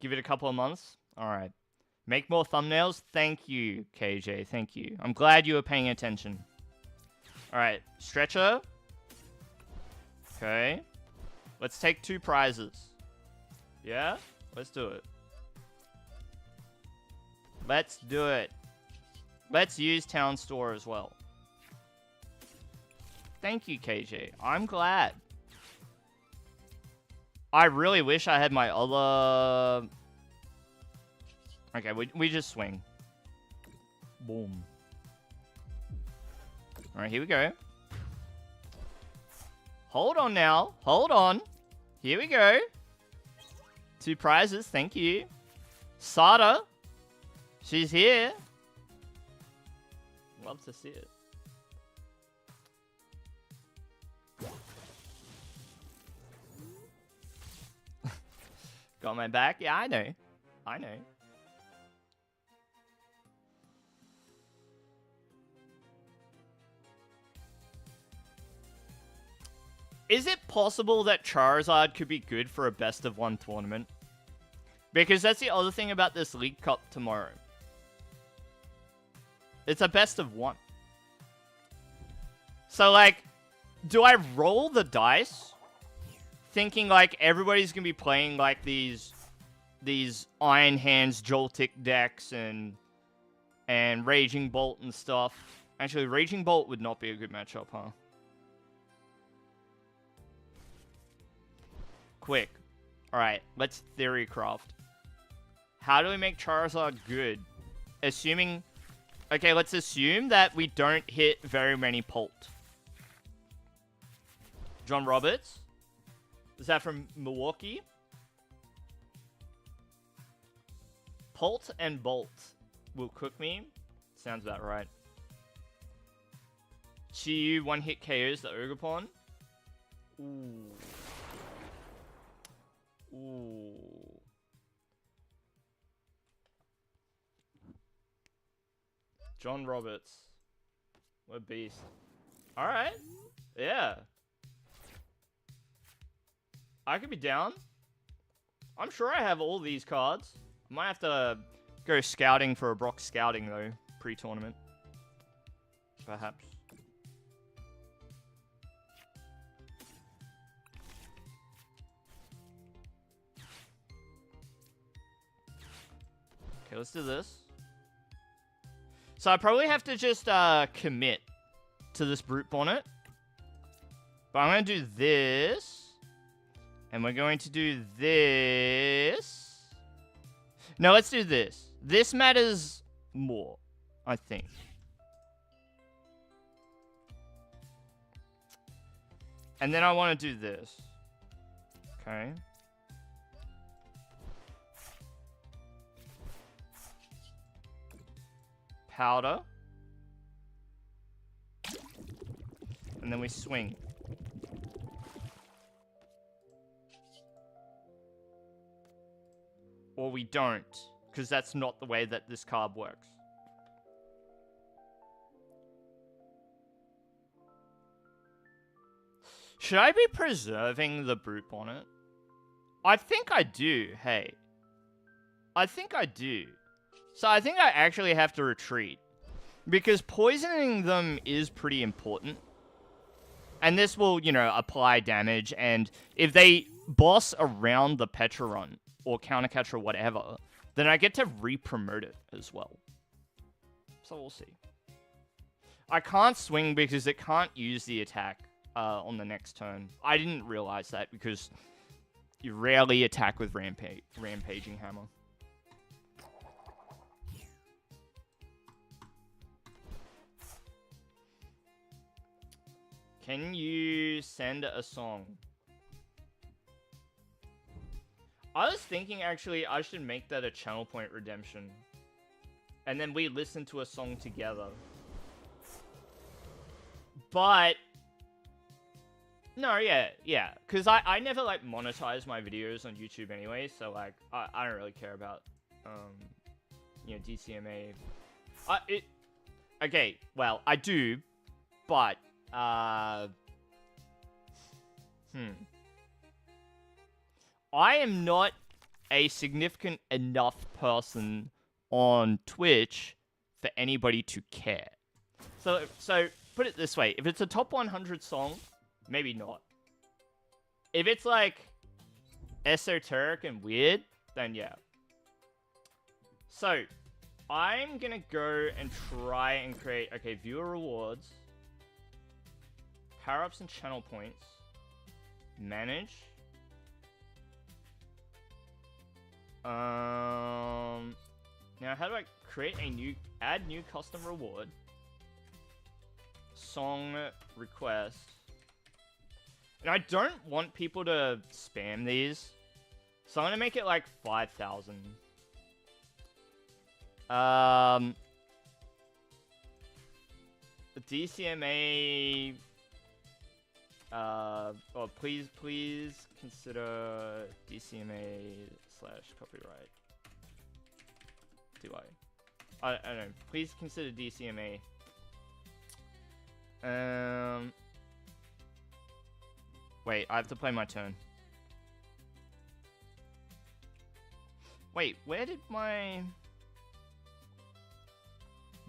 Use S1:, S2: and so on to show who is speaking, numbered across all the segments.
S1: Give it a couple of months. All right. Make more thumbnails. Thank you, KJ. Thank you. I'm glad you were paying attention. All right. Stretcher. Okay. Let's take 2 prizes. Yeah? Let's do it. Let's do it. Let's use Town Store as well. Thank you, KJ. I'm glad. I really wish I had my other... Okay, we just swing. Boom. Alright, here we go. Hold on now. Hold on. Here we go. 2 prizes. Thank you. Sada. She's here. Love to see it. Got my back? Yeah, I know. I know. Is it possible that Charizard could be good for a best of 1 tournament? Because that's the other thing about this League Cup tomorrow. It's a best of 1. So, like, do I roll the dice thinking, like, everybody's going to be playing, like, these Iron Hands, Joltik decks and Raging Bolt and stuff? Actually, Raging Bolt would not be a good matchup, huh? Quick. Alright, let's theory craft. How do we make Charizard good? Assuming... Okay, let's assume that we don't hit very many Polt. John Roberts? Is that from Milwaukee? Polt and Bolt will cook me. Sounds about right. Chiyu 1-hit KOs the Ogerpon. Ooh. Ooh. John Roberts. What a beast. Alright. Yeah. I could be down. I'm sure I have all these cards. I might have to go scouting for a Brock scouting, though, pre-tournament. Perhaps. Okay, let's do this. So I probably have to just commit to this Brute Bonnet. But I'm going to do this. And we're going to do this. No, let's do this. This matters more, I think. And then I want to do this. Okay. Powder. And then we swing. Or we don't, because that's not the way that this card works. Should I be preserving the Brute Bonnet? I think I do, hey. I think I do. So I think I actually have to retreat. Because poisoning them is pretty important. And this will, you know, apply damage. And if they boss around the Pecharon, or counter catch or whatever, then I get to re-promote it as well. So we'll see. I can't swing because it can't use the attack on the next turn. I didn't realize that because you rarely attack with Rampaging Hammer. Can you send a song? I was thinking, actually, I should make that a channel point redemption. And then we listen to a song together. But... No, yeah. Because I never, like, monetize my videos on YouTube anyway. So, like, I don't really care about, you know, DCMA. Okay, well, I do. But, I am not a significant enough person on Twitch for anybody to care. So put it this way. If it's a top 100 song, maybe not. If it's like esoteric and weird, then yeah. So, I'm gonna go and try and create, okay, viewer rewards, power-ups and channel points, manage, now how do I create add new custom reward, song request, and I don't want people to spam these, so I'm gonna make it like 5,000. DCMA, oh, please consider DCMA/copyright. I don't know. Please consider DCMA. Wait, I have to play my turn. Wait, where did my...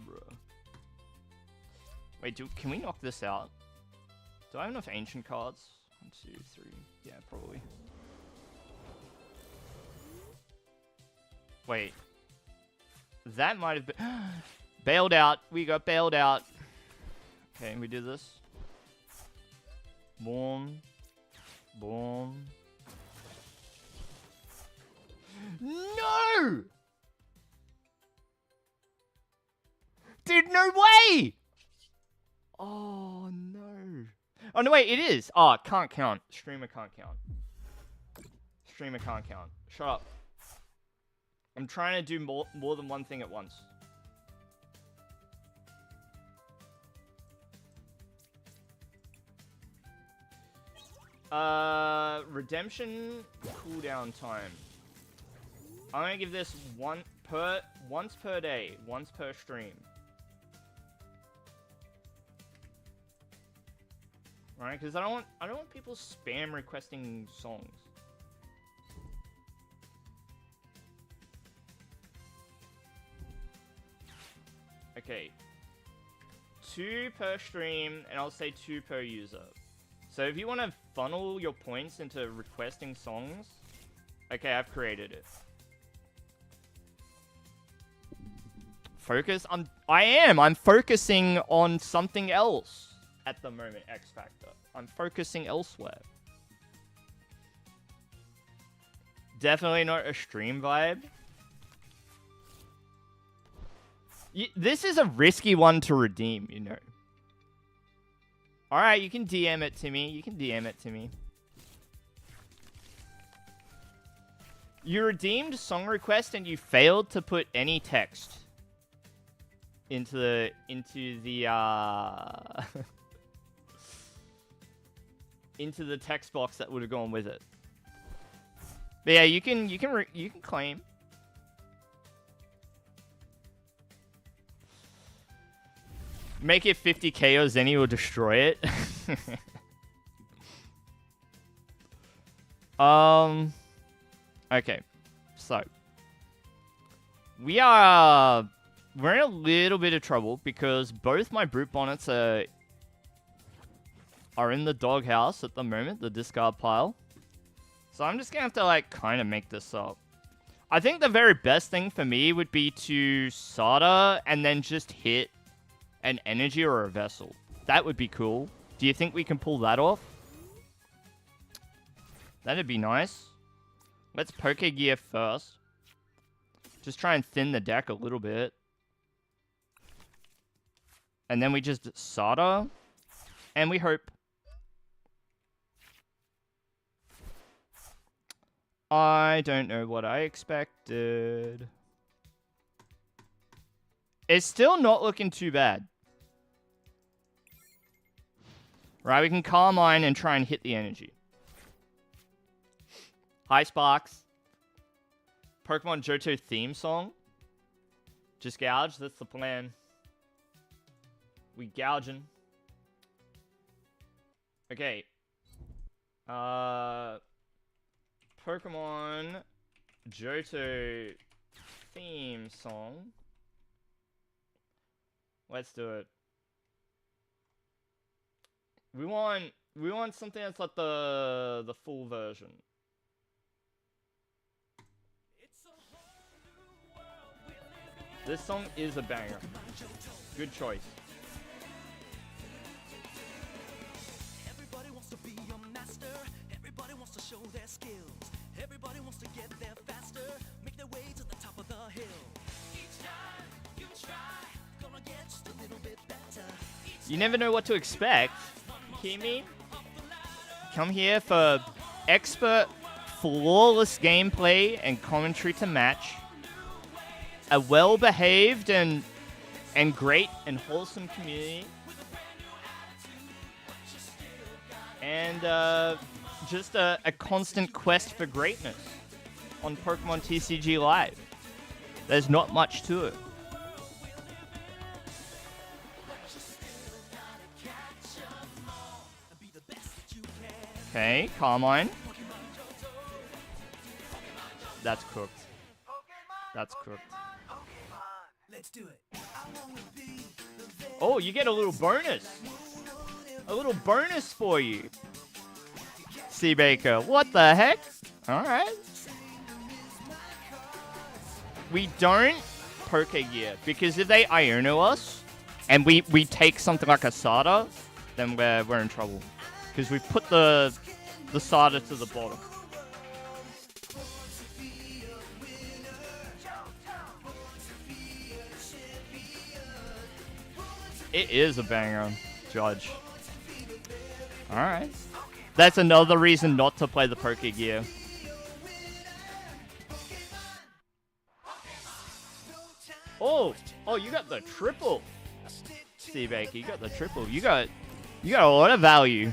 S1: Bruh. Wait, can we knock this out? Do I have enough ancient cards? 1, 2, 3. Yeah, probably. Wait. That might have been... bailed out. We got bailed out. Okay, we do this. Boom. Boom. No! Dude, no way! Oh, no. Oh, no, wait, it is. Oh, can't count. Streamer can't count. Streamer can't count. Shut up. I'm trying to do more than one thing at once. Redemption cooldown time. I'm gonna give this once per day, once per stream. Right? Because I don't want people spam requesting songs. Okay. 2 per stream, and I'll say 2 per user. So if you want to funnel your points into requesting songs, okay, I've created it. Focus? I'm focusing on something else at the moment, X Factor. I'm focusing elsewhere. Definitely not a stream vibe. This is a risky one to redeem, you know. Alright, you can DM it to me. You can DM it to me. You redeemed song request and you failed to put any text into the into the text box that would have gone with it. But yeah, you can claim. Make it 50k or Zenny will destroy it. Okay. So. We're in a little bit of trouble because both my brute bonnets are in the doghouse at the moment, the discard pile. So I'm just gonna have to, like, kind of make this up. I think the very best thing for me would be to SATA and then just hit an energy or a vessel. That would be cool. Do you think we can pull that off? That'd be nice. Let's Poke Gear first. Just try and thin the deck a little bit. And then we just SATA. And we hope. I don't know what I expected. It's still not looking too bad. Right, we can Carmine and try and hit the energy. Hi, Sparks. Pokemon Johto theme song. Just gouge, that's the plan. We gouging. Okay. Pokemon Johto theme song. Let's do it. We want something that's like the full version. This song is a banger. Good choice.
S2: Everybody wants to be a master. Everybody wants to show their skills. Everybody wants to get there faster. Make their way to the top of the hill. Each time you try, gonna get just a little bit better.
S1: You never know what to expect. You hear me? Come here for expert, flawless gameplay and commentary to match. A well-behaved and great and wholesome community. And just a constant quest for greatness on Pokemon TCG Live. There's not much to it. Okay, Carmine. That's cooked. That's cooked.
S2: Let's do it.
S1: Oh, you get a little bonus. A little bonus for you. Seabaker. What the heck? Alright. We don't Pokegear, because if they Iono us, and we take something like a Sada, then we're in trouble. Because we put the Sada to the bottom. It is a banger, Judge. Alright. That's another reason not to play the Pokegear. Oh! Oh, you got the triple! Seabaker, you got the triple. You got a lot of value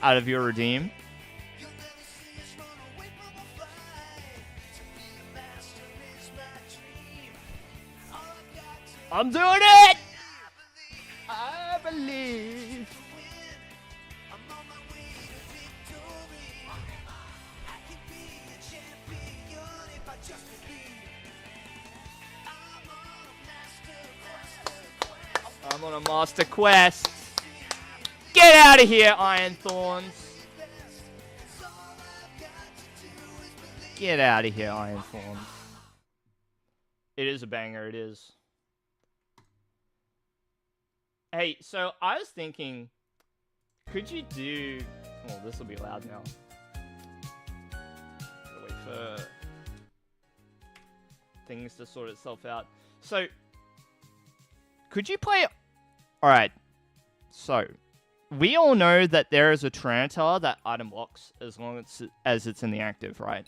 S1: out of your redeem. I'm doing it! I believe. I'm on a master quest. Get out of here, Iron Thorns. Get out of here, Iron Thorns. It is a banger, it is. Hey, so I was thinking, could you do... Oh, this will be loud now. Gotta wait for things to sort itself out. So, could you play... Alright, so, we all know that there is a Tyranitar that item locks as long as it's in the active, right?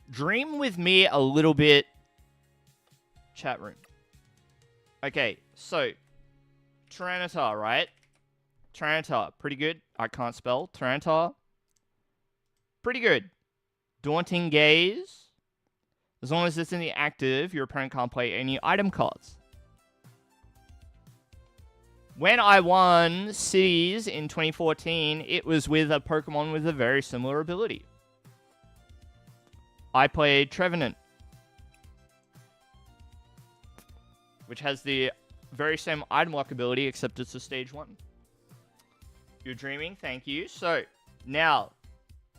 S1: Dream with me a little bit, chat room. Okay, so... Tyranitar, right? Tyranitar, pretty good. I can't spell. Tyranitar. Pretty good. Daunting Gaze. As long as it's in the active, your opponent can't play any item cards. When I won Cities in 2014, it was with a Pokemon with a very similar ability. I played Trevenant, which has the very same item lock ability, except it's a stage 1. You're dreaming, thank you. So, now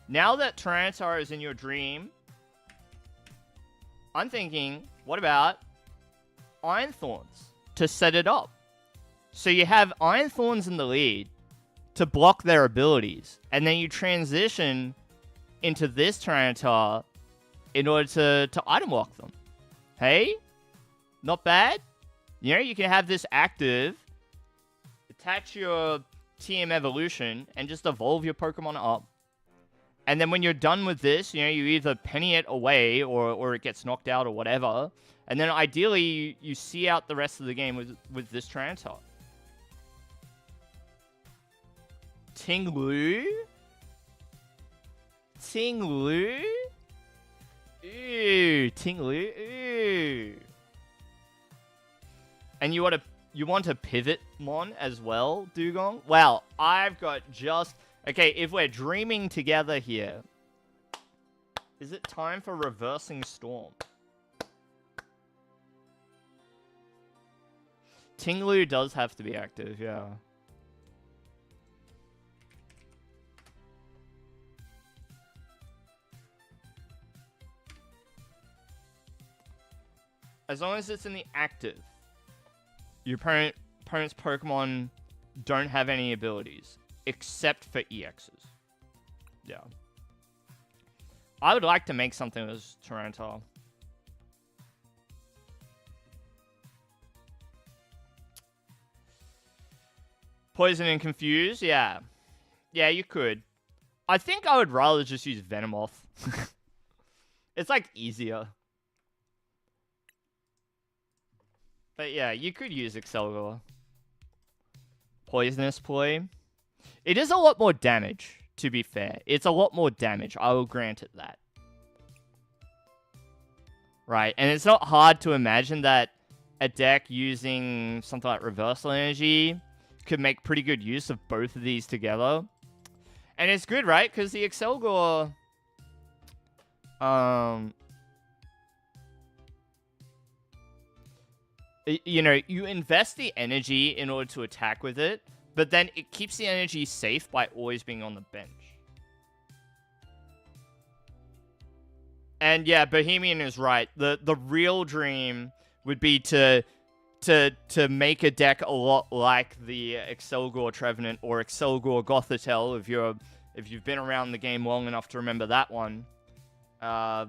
S1: that Tyranitar is in your dream, I'm thinking, what about Iron Thorns to set it up? So you have Iron Thorns in the lead to block their abilities, and then you transition into this Tyranitar in order to item lock them. Hey? Not bad? You know, you can have this active, attach your TM evolution, and just evolve your Pokemon up. And then when you're done with this, you know, you either penny it away or it gets knocked out or whatever. And then ideally, you see out the rest of the game with this Tyranitar. Ting-Lu? Ting-Lu? Ooh, Ting-Lu? Ooh. And you want to pivot Mon as well, Dugong? Wow, I've got just... Okay, if we're dreaming together here, Is it time for Reversing Storm? Tinglu does have to be active, yeah. As long as it's in the active, your opponent's Pokemon don't have any abilities, except for EXs. Yeah. I would like to make something as Tyranitar. Poison and Confuse, yeah. Yeah, you could. I think I would rather just use Venomoth. It's like easier. But yeah, you could use Excelgor. Poisonous Play. It is a lot more damage, to be fair. It's a lot more damage. I will grant it that. Right, and it's not hard to imagine that a deck using something like Reversal Energy could make pretty good use of both of these together. And it's good, right? Because the Excelgor... you know, you invest the energy in order to attack with it, but then it keeps the energy safe by always being on the bench. And yeah, Bohemian is right. The real dream would be to make a deck a lot like the Excelgor Trevenant or Excelgor Gothitelle if you've been around the game long enough to remember that one. The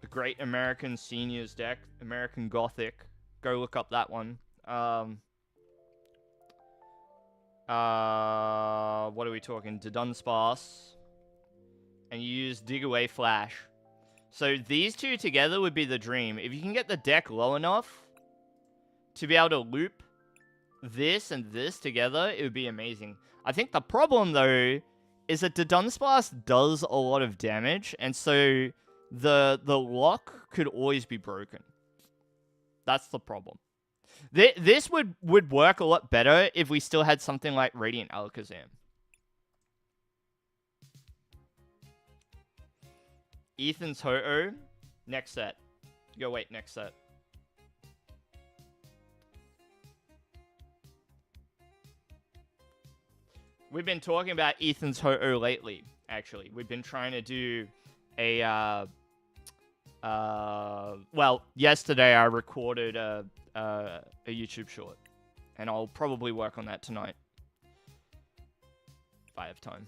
S1: Great American Seniors deck, American Gothic. Go look up that one. What are we talking? Dunsparce. And you use Dig Away Flash. So these two together would be the dream. If you can get the deck low enough to be able to loop this and this together, it would be amazing. I think the problem, though, is that Dunsparce does a lot of damage, and so the lock could always be broken. That's the problem. This would work a lot better if we still had something like Radiant Alakazam. Ethan's Ho-Oh. Next set. Yo, wait, next set. We've been talking about Ethan's Ho-Oh lately, actually. We've been trying to do a... well, yesterday I recorded a YouTube short. And I'll probably work on that tonight. If I have time.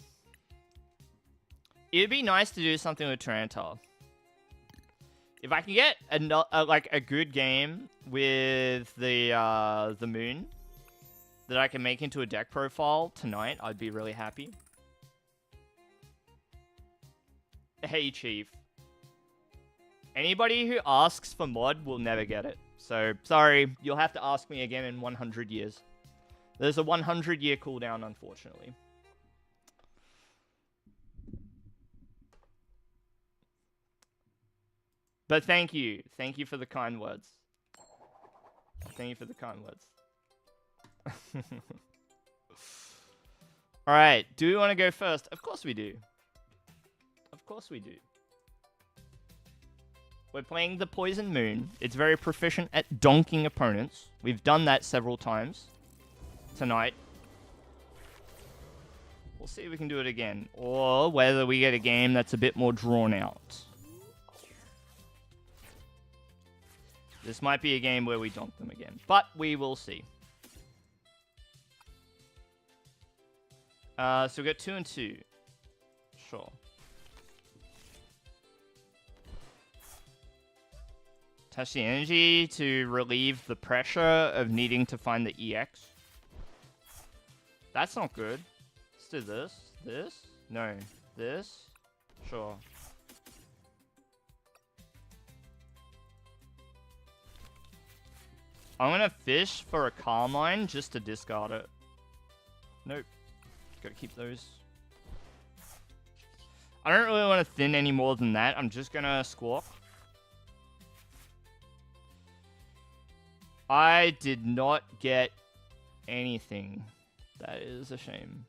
S1: It'd be nice to do something with Tyranitar. If I can get a good game with the Moon that I can make into a deck profile tonight, I'd be really happy. Hey, Chief. Anybody who asks for mod will never get it. So, sorry, you'll have to ask me again in 100 years. There's a 100-year cooldown, unfortunately. But thank you. Thank you for the kind words. Thank you for the kind words. Alright, do we want to go first? Of course we do. Of course we do. We're playing the Poison Moon. It's very proficient at donking opponents. We've done that several times tonight. We'll see if we can do it again. Or whether we get a game that's a bit more drawn out. This might be a game where we donk them again. But we will see. So we got 2 and 2. Sure. Touch the energy to relieve the pressure of needing to find the EX. That's not good. Let's do this. This? No. This? Sure. I'm gonna fish for a Carmine just to discard it. Nope. Gotta keep those. I don't really want to thin any more than that. I'm just gonna squawk. I did not get anything. That is a shame.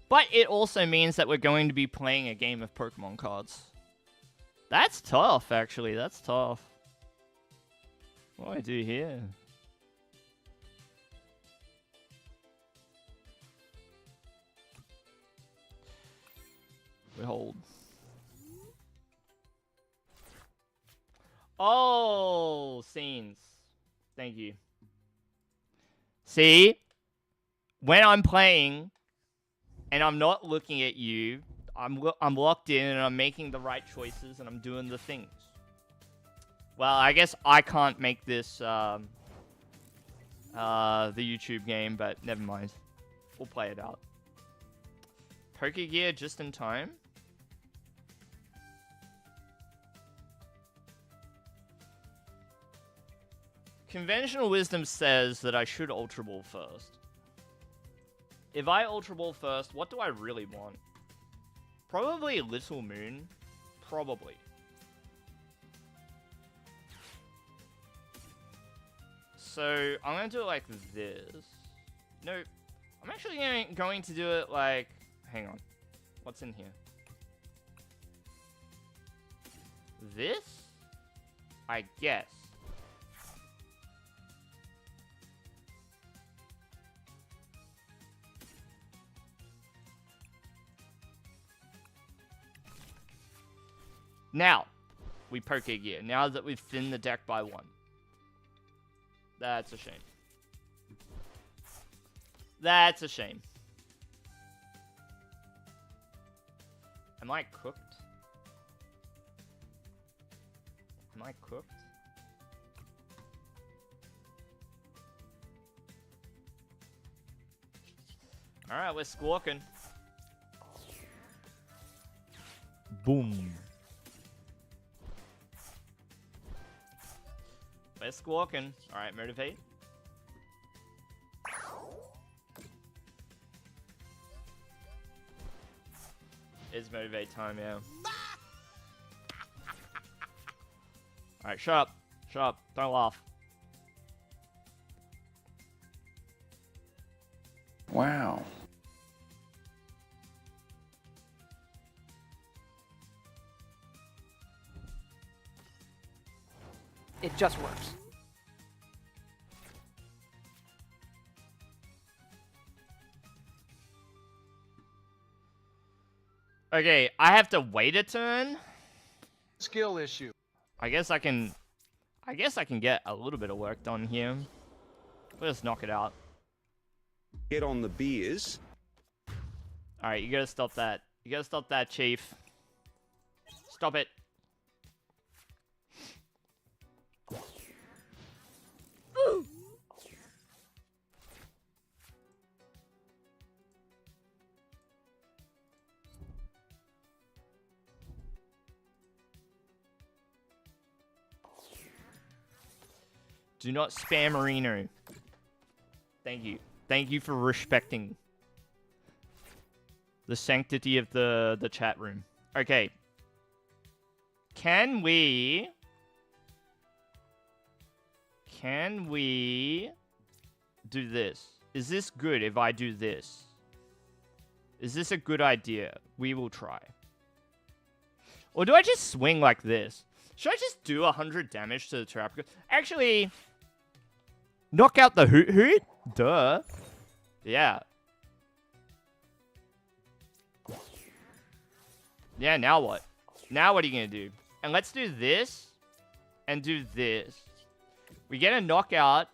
S1: But it also means that we're going to be playing a game of Pokemon cards. That's tough, actually. That's tough. What do I do here? We hold. Oh, scenes. Thank you. See? When I'm playing and I'm not looking at you, I'm locked in and I'm making the right choices and I'm doing the things. Well, I guess I can't make this the YouTube game, but never mind. We'll play it out. Poker gear just in time. Conventional wisdom says that I should Ultra Ball first. If I Ultra Ball first, what do I really want? Probably Little Moon. Probably. So, I'm going to do it like this. No, I'm actually going to do it like... Hang on. What's in here? This? I guess. Now, we poker gear. Now that we've thinned the deck by 1. That's a shame. That's a shame. Am I cooked? Am I cooked? Alright, we're squawking. Boom. We're squawking. Alright, motivate. It's motivate time, yeah. Alright, shut up. Shut up. Don't laugh.
S3: Wow.
S4: It just works.
S1: Okay, I have to wait a turn.
S5: Skill issue.
S1: I guess I can get a little bit of work done here. Let's knock it out.
S3: Get on the beers.
S1: Alright, you gotta stop that. You gotta stop that, Chief. Stop it. Do not spam Marino. Thank you. Thank you for respecting the sanctity of the chat room. Okay. Can we do this? Is this good if I do this? Is this a good idea? We will try. Or do I just swing like this? Should I just do 100 damage to the trap? Actually, knock out the hoot hoot? Duh. Yeah. Yeah, now what? Now what are you gonna do? And let's do this. And do this. We get a knockout.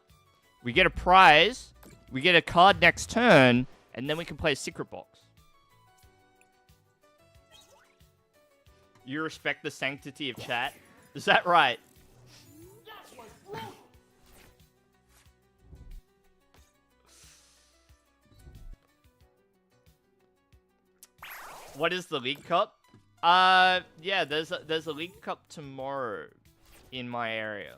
S1: We get a prize. We get a card next turn. And then we can play a secret box. You respect the sanctity of chat? Is that right? What is the League Cup? Yeah, there's a League Cup tomorrow in my area.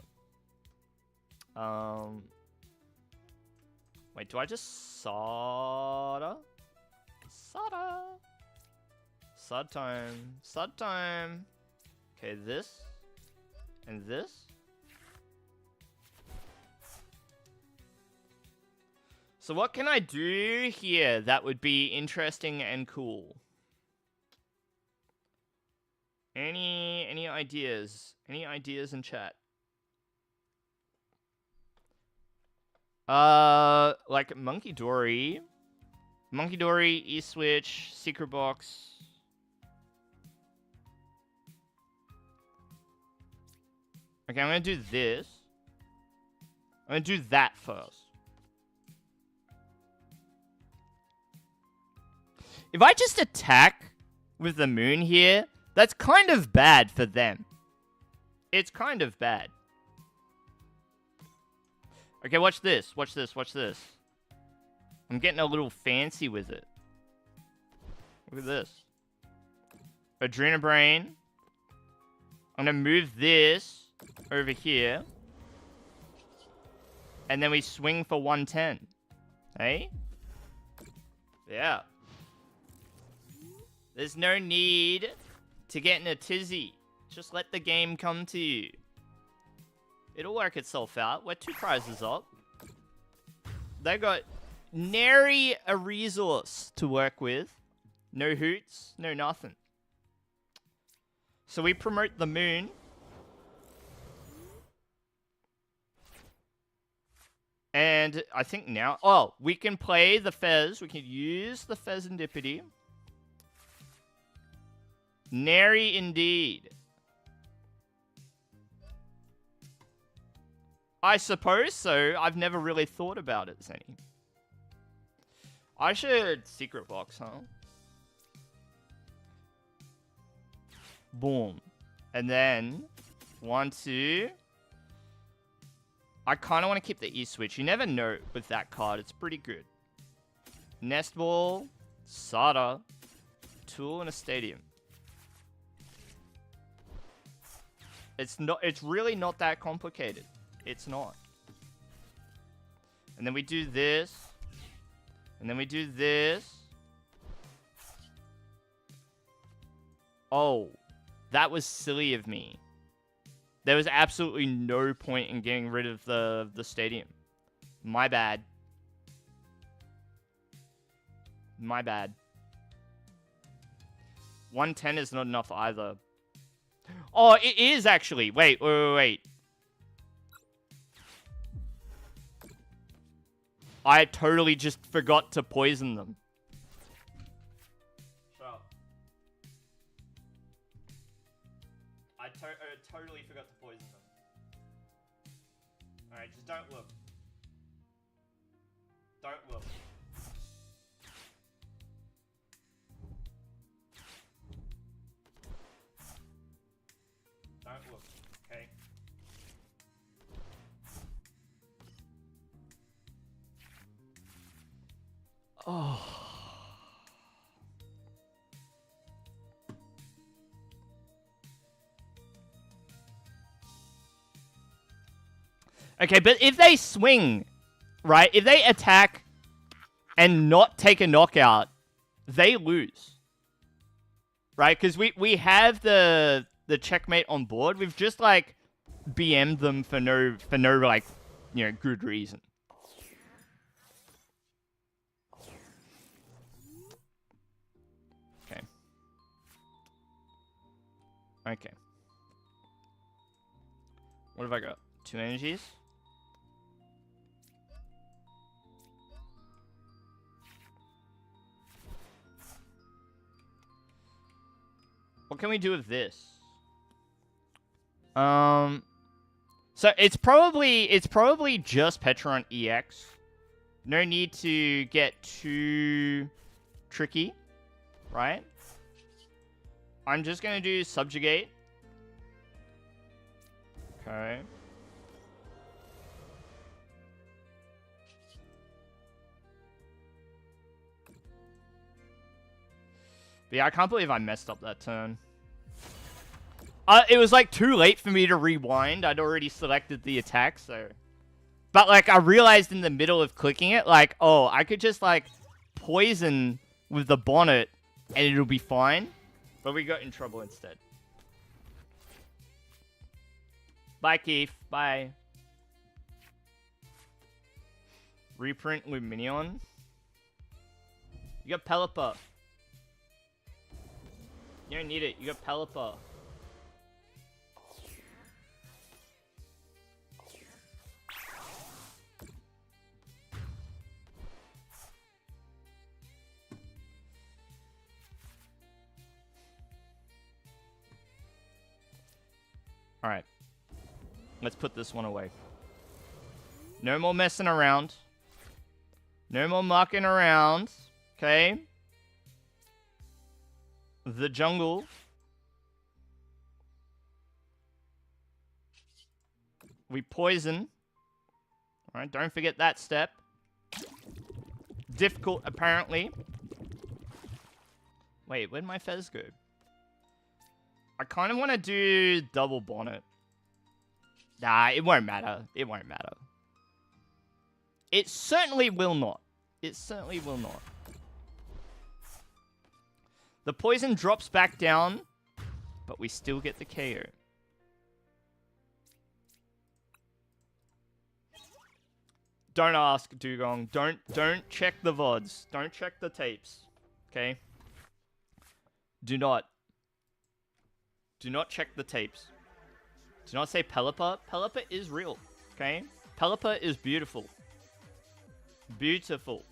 S1: Wait, do I just solder? Solder. Sud time. Sud time. Okay, this. And this. So what can I do here that would be interesting and cool? Any ideas? Any ideas in chat? Like Monkey Dory, E-Switch, Secret Box. Okay, I'm gonna do this. I'm gonna do that first. If I just attack with the moon here, that's kind of bad for them. It's kind of bad. Okay, watch this. Watch this. Watch this. I'm getting a little fancy with it. Look at this. Adrenabrain. I'm gonna move this over here. And then we swing for 110. Hey? Yeah. There's no need to get in a tizzy. Just let the game come to you. It'll work itself out. We're 2 prizes up. They got nary a resource to work with. No hoots, no nothing. So we promote the moon. And I think now... Oh, we can play the Fez. We can use the Fezandipity. Nary indeed. I suppose so. I've never really thought about it, Zenny. I should secret box, huh? Boom. And then 1, 2. I kind of want to keep the E-Switch. You never know with that card. It's pretty good. Nest Ball, Sada, Tool, and a Stadium. It's really not that complicated. It's not. And then we do this. And then we do this. Oh, that was silly of me. There was absolutely no point in getting rid of the stadium. My bad. My bad. 110 is not enough either. Oh, it is actually. Wait. I totally just forgot to poison them. Shut up. I totally forgot to poison them. Alright, just don't look. Don't look. Don't look, okay? Oh. Okay, but if they swing, right? If they attack and not take a knockout, they lose. Right? Because we have the checkmate on board. We've just, like, BM'd them for no, like, you know, good reason. Okay. Okay. What have I got? 2 energies? What can we do with this? So it's probably just Petron EX. No need to get too tricky, right? I'm just gonna do Subjugate. Okay. But yeah, I can't believe I messed up that turn. It was, like, too late for me to rewind. I'd already selected the attack, so... But, like, I realized in the middle of clicking it, like, oh, I could just, like, poison with the bonnet, and it'll be fine. But we got in trouble instead. Bye, Keith. Bye. Reprint Luminion. You got Pelipper. You don't need it. You got Pelipper. Alright. Let's put this one away. No more messing around. No more mucking around. Okay? The jungle. We poison. Alright, don't forget that step. Difficult, apparently. Wait, where'd my fez go? I kind of want to do double bonnet. Nah, it won't matter. It won't matter. It certainly will not. It certainly will not. The poison drops back down, but we still get the KO. Don't ask, Dugong. Don't check the VODs. Don't check the tapes. Okay? Do not check the tapes. Do not say Pelipper. Pelipper is real. Okay? Pelipper is beautiful. Beautiful.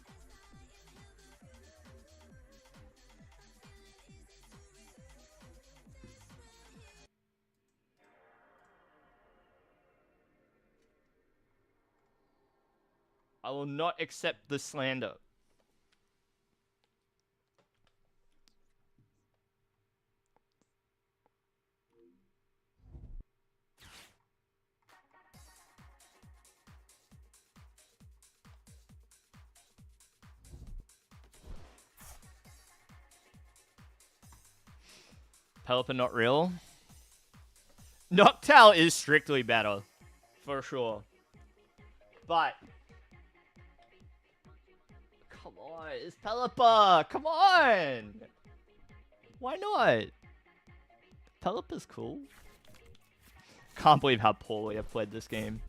S1: I will not accept the slander. Pelipper not real. Noctowl is strictly better. For sure. But come on, it's Pelipper! Come on! Why not? Pelipper's cool. Can't believe how poorly I've played this game.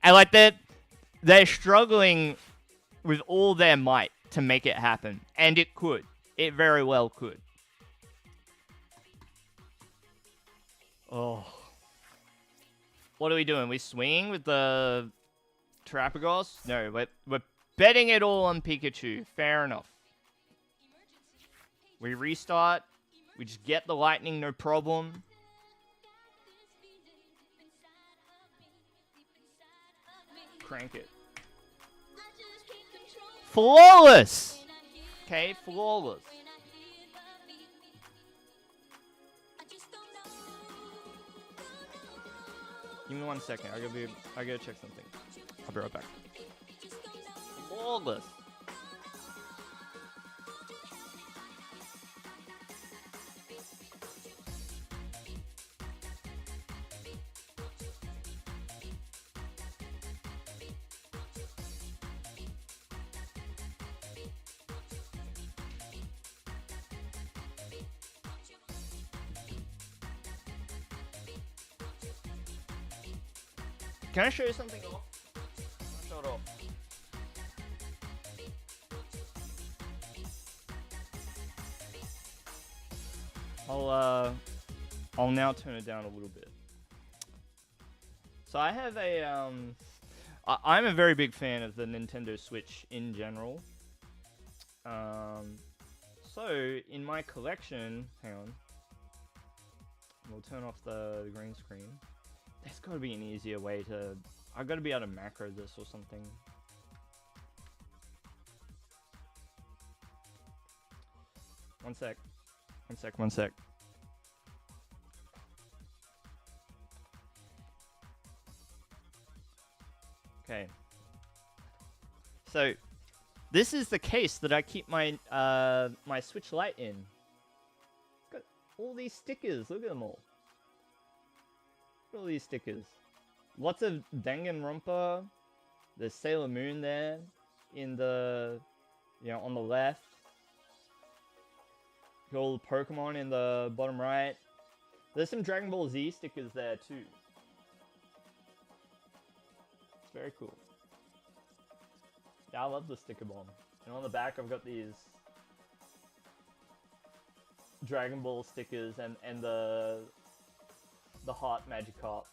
S1: And like they're struggling with all their might to make it happen. And it could. It very well could. Oh. What are we doing? We swinging with the Terapagos? No, we're betting it all on Pikachu. Fair enough. We restart. We just get the lightning, no problem. Crank it. Flawless! Okay, flawless. Give me 1 second. I gotta check something. I'll be right back. Flawless. Can I show you something off? Show it off. I'll now turn it down a little bit. So I have a I'm a very big fan of the Nintendo Switch in general. So in my collection, hang on. We'll turn off the green screen. There's got to be an easier way to... I've got to be able to macro this or something. One sec. Okay. So, this is the case that I keep my my Switch Lite in. It's got all these stickers. Look at them all. Look at all these stickers. Lots of Danganronpa. There's Sailor Moon there in the, on the left. Got all the Pokemon in the bottom right. There's some Dragon Ball Z stickers there too. It's very cool. Yeah, I love the sticker bomb. And on the back I've got these Dragon Ball stickers and the Heart Magikarp.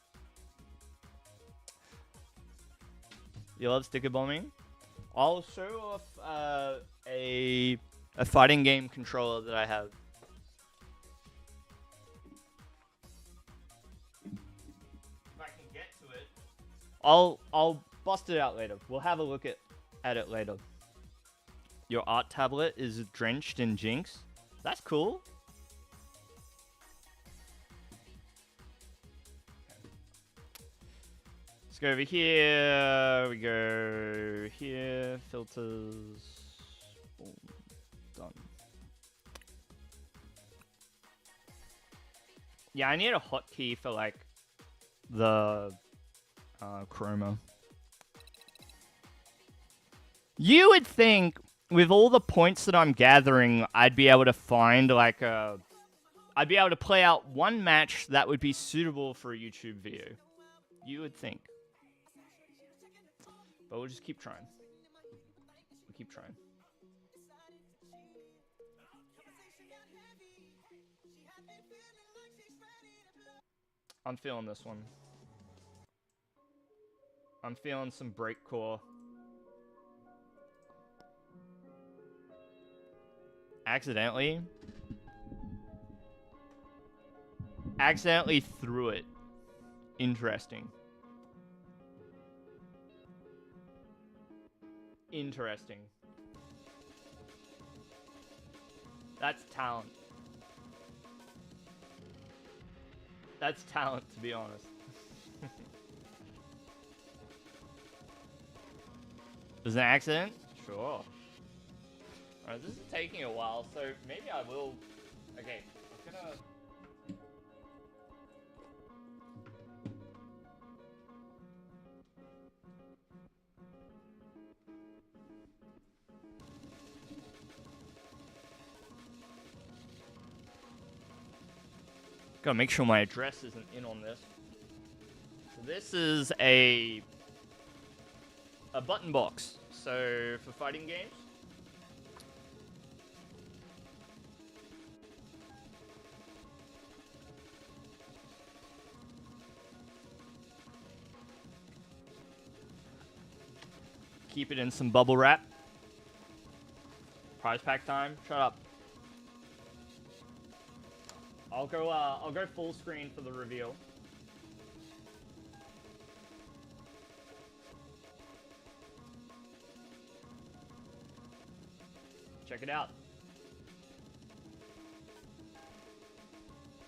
S1: You love sticker bombing? I'll show off a fighting game controller that I have. I'll bust it out later. We'll have a look at it later. Your art tablet is drenched in Jinx. That's cool. Let's go over here. We go here. Filters. Boom. Done. Yeah, I need a hotkey for like the chroma. You would think with all the points that I'm gathering, I'd be able to find like I'd be able to play out one match that would be suitable for a YouTube video. You would think. But we'll just keep trying. We'll keep trying. I'm feeling this one. I'm feeling some breakcore. Accidentally threw it. Interesting. Interesting. That's talent. That's talent, to be honest. Was it an accident? Sure. Alright, this is taking a while, so maybe I will... Okay, I'm gonna... Gotta make sure my address isn't in on this. So this is a button box. So for fighting games. Keep it in some bubble wrap. Prize pack time. Shut up. I'll go full screen for the reveal. Check it out.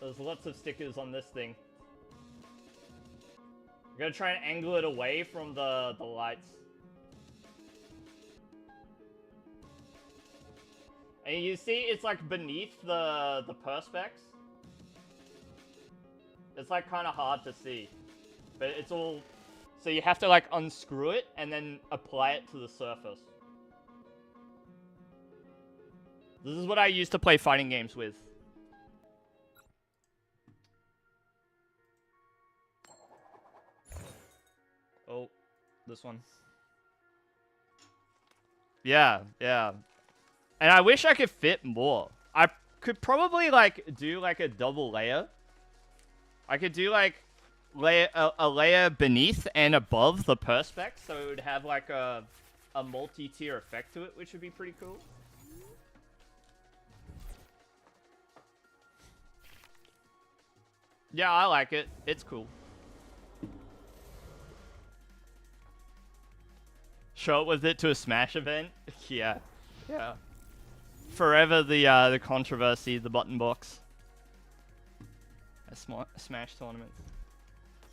S1: There's lots of stickers on this thing. I'm gonna try and angle it away from the lights. And you see it's like beneath the perspex. It's like kind of hard to see, but it's all, so you have to like unscrew it and then apply it to the surface. This is what I used to play fighting games with. Oh, this one. Yeah, yeah. And I wish I could fit more. I could probably like do like a double layer. I could do like a layer beneath and above the perspex, so it would have like a multi-tier effect to it, which would be pretty cool. Yeah, I like it. It's cool. Show it with it to a Smash event. Yeah, yeah. Forever the controversy, the button box. Smash tournament.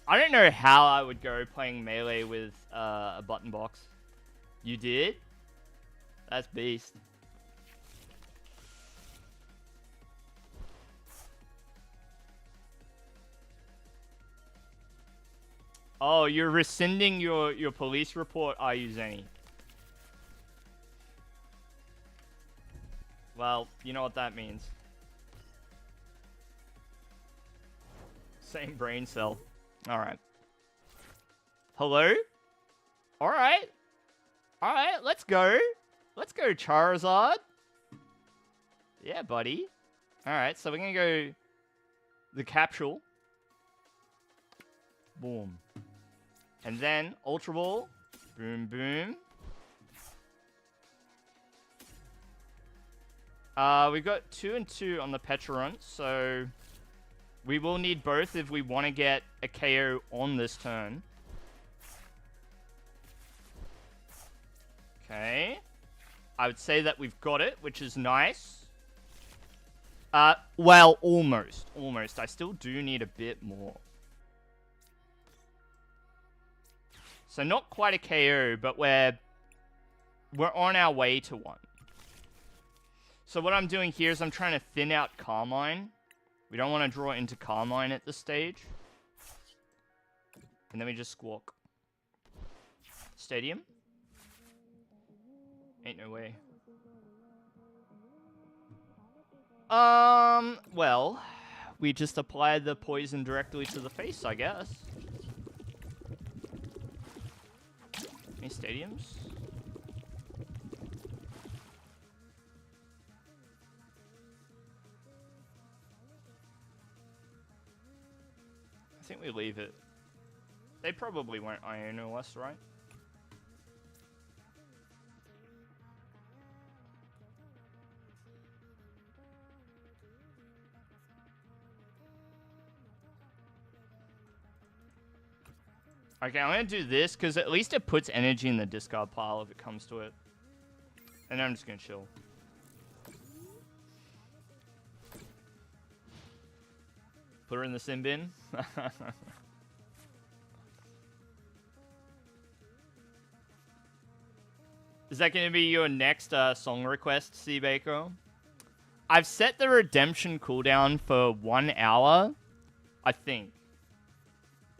S1: I don't know how I would go playing Melee with a button box. You did? That's beast. Oh, you're rescinding your police report, are you, Zenny? Well, you know what that means. Same brain cell. Alright. Hello? Alright. Alright, let's go. Let's go, Charizard. Yeah, buddy. Alright, so we're gonna go the capsule. Boom. And then Ultra Ball. Boom, boom. We've got 2 and 2 on the Pecharunt, so we will need both if we want to get a KO on this turn. Okay. I would say that we've got it, which is nice. Well, almost. Almost. I still do need a bit more. So not quite a KO, but we're on our way to one. So what I'm doing here is I'm trying to thin out Carmine. We don't want to draw into Carmine at this stage. And then we just squawk. Stadium? Ain't no way. Well, we just applied the poison directly to the face, I guess. Any stadiums? I think we leave it. They probably won't Iono us, right? Okay, I'm gonna do this because at least it puts energy in the discard pile if it comes to it. And then I'm just gonna chill. Put her in the sin bin. Is that gonna be your next song request, Seabako? I've set the redemption cooldown for 1 hour, I think.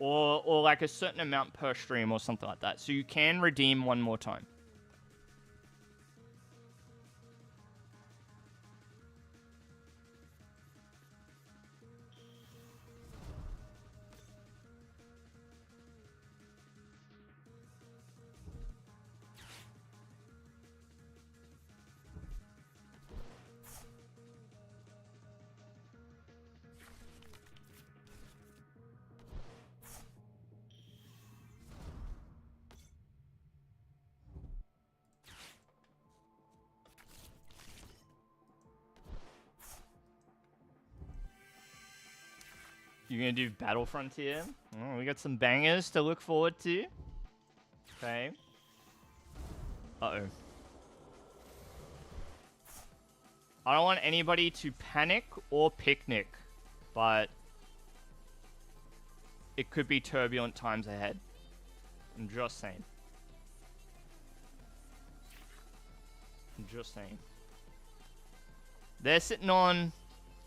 S1: Or like a certain amount per stream or something like that. So you can redeem one more time. You're gonna do Battle Frontier? Oh, we got some bangers to look forward to. Okay. Uh-oh. I don't want anybody to panic or picnic, but it could be turbulent times ahead. I'm just saying. I'm just saying. They're sitting on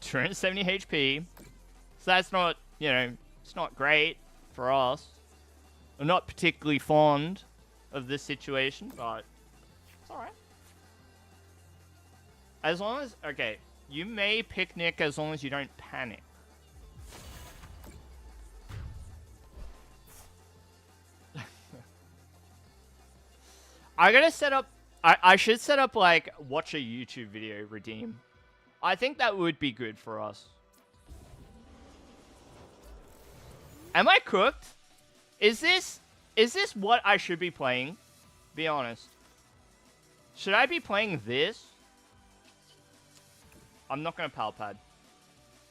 S1: 270 HP. So that's not, you know, it's not great for us. I'm not particularly fond of this situation, but it's alright. As long as, okay, you may picnic as long as you don't panic. I gotta set up, I should set up like, watch a YouTube video redeem. I think that would be good for us. Am I cooked? Is this what I should be playing? Be honest. Should I be playing this? I'm not gonna pal pad.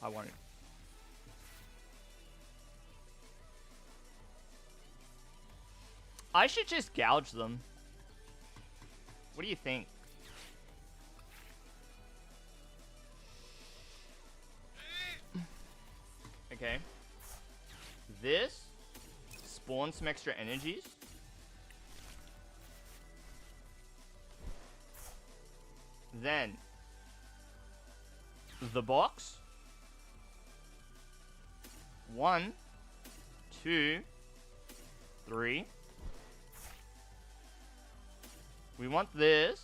S1: I won't. I should just gouge them. What do you think? Okay. This spawns some extra energies. Then the box. 1, 2, 3. We want this.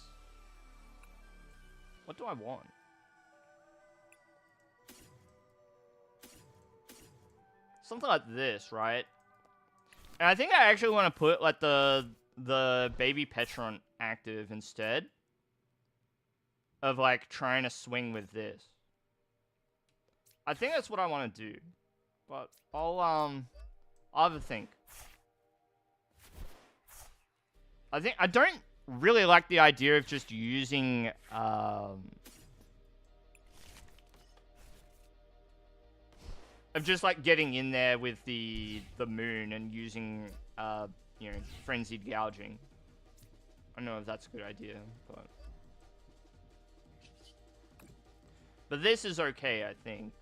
S1: What do I want? Something like this, right? And I think I actually want to put like the baby Petron active instead of like trying to swing with this. I think that's what I want to do. But I'll have a think. I don't really like the idea of just using of just like getting in there with the moon and using you know, frenzied gouging. don't know if that's a good idea, but this is okay, I think.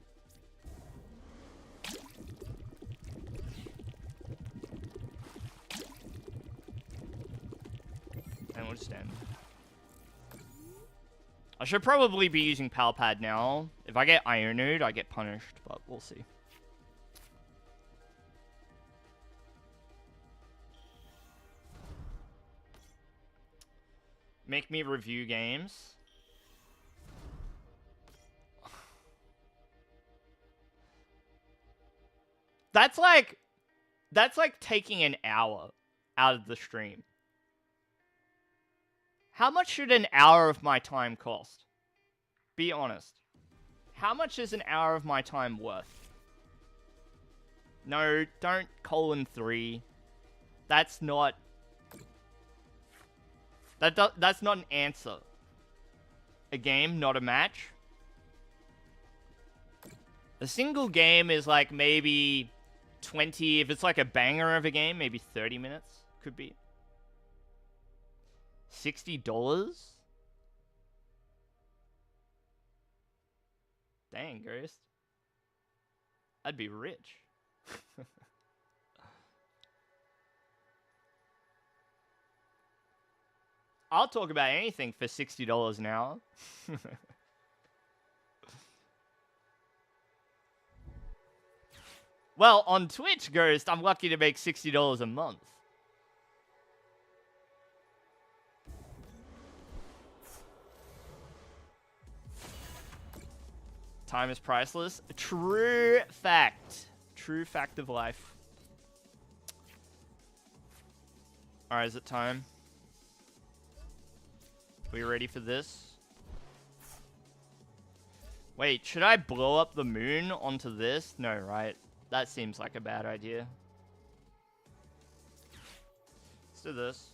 S1: And we'll just end. I should probably be using Pal Pad now. If I get Iron Node, I get punished, but we'll see. Make me review games. That's like taking an hour out of the stream. How much should an hour of my time cost? Be honest. How much is an hour of my time worth? No, don't :3. That's not... That's not an answer. A game, not a match. A single game is like maybe 20... If it's like a banger of a game, maybe 30 minutes. Could be. $60? Dang, Ghost. I'd be rich. I'll talk about anything for $60 an hour. Well, on Twitch, Ghost, I'm lucky to make $60 a month. Time is priceless. True fact. True fact of life. Alright, is it time? Are we ready for this? Wait, should I blow up the moon onto this? No, right? That seems like a bad idea. Let's do this.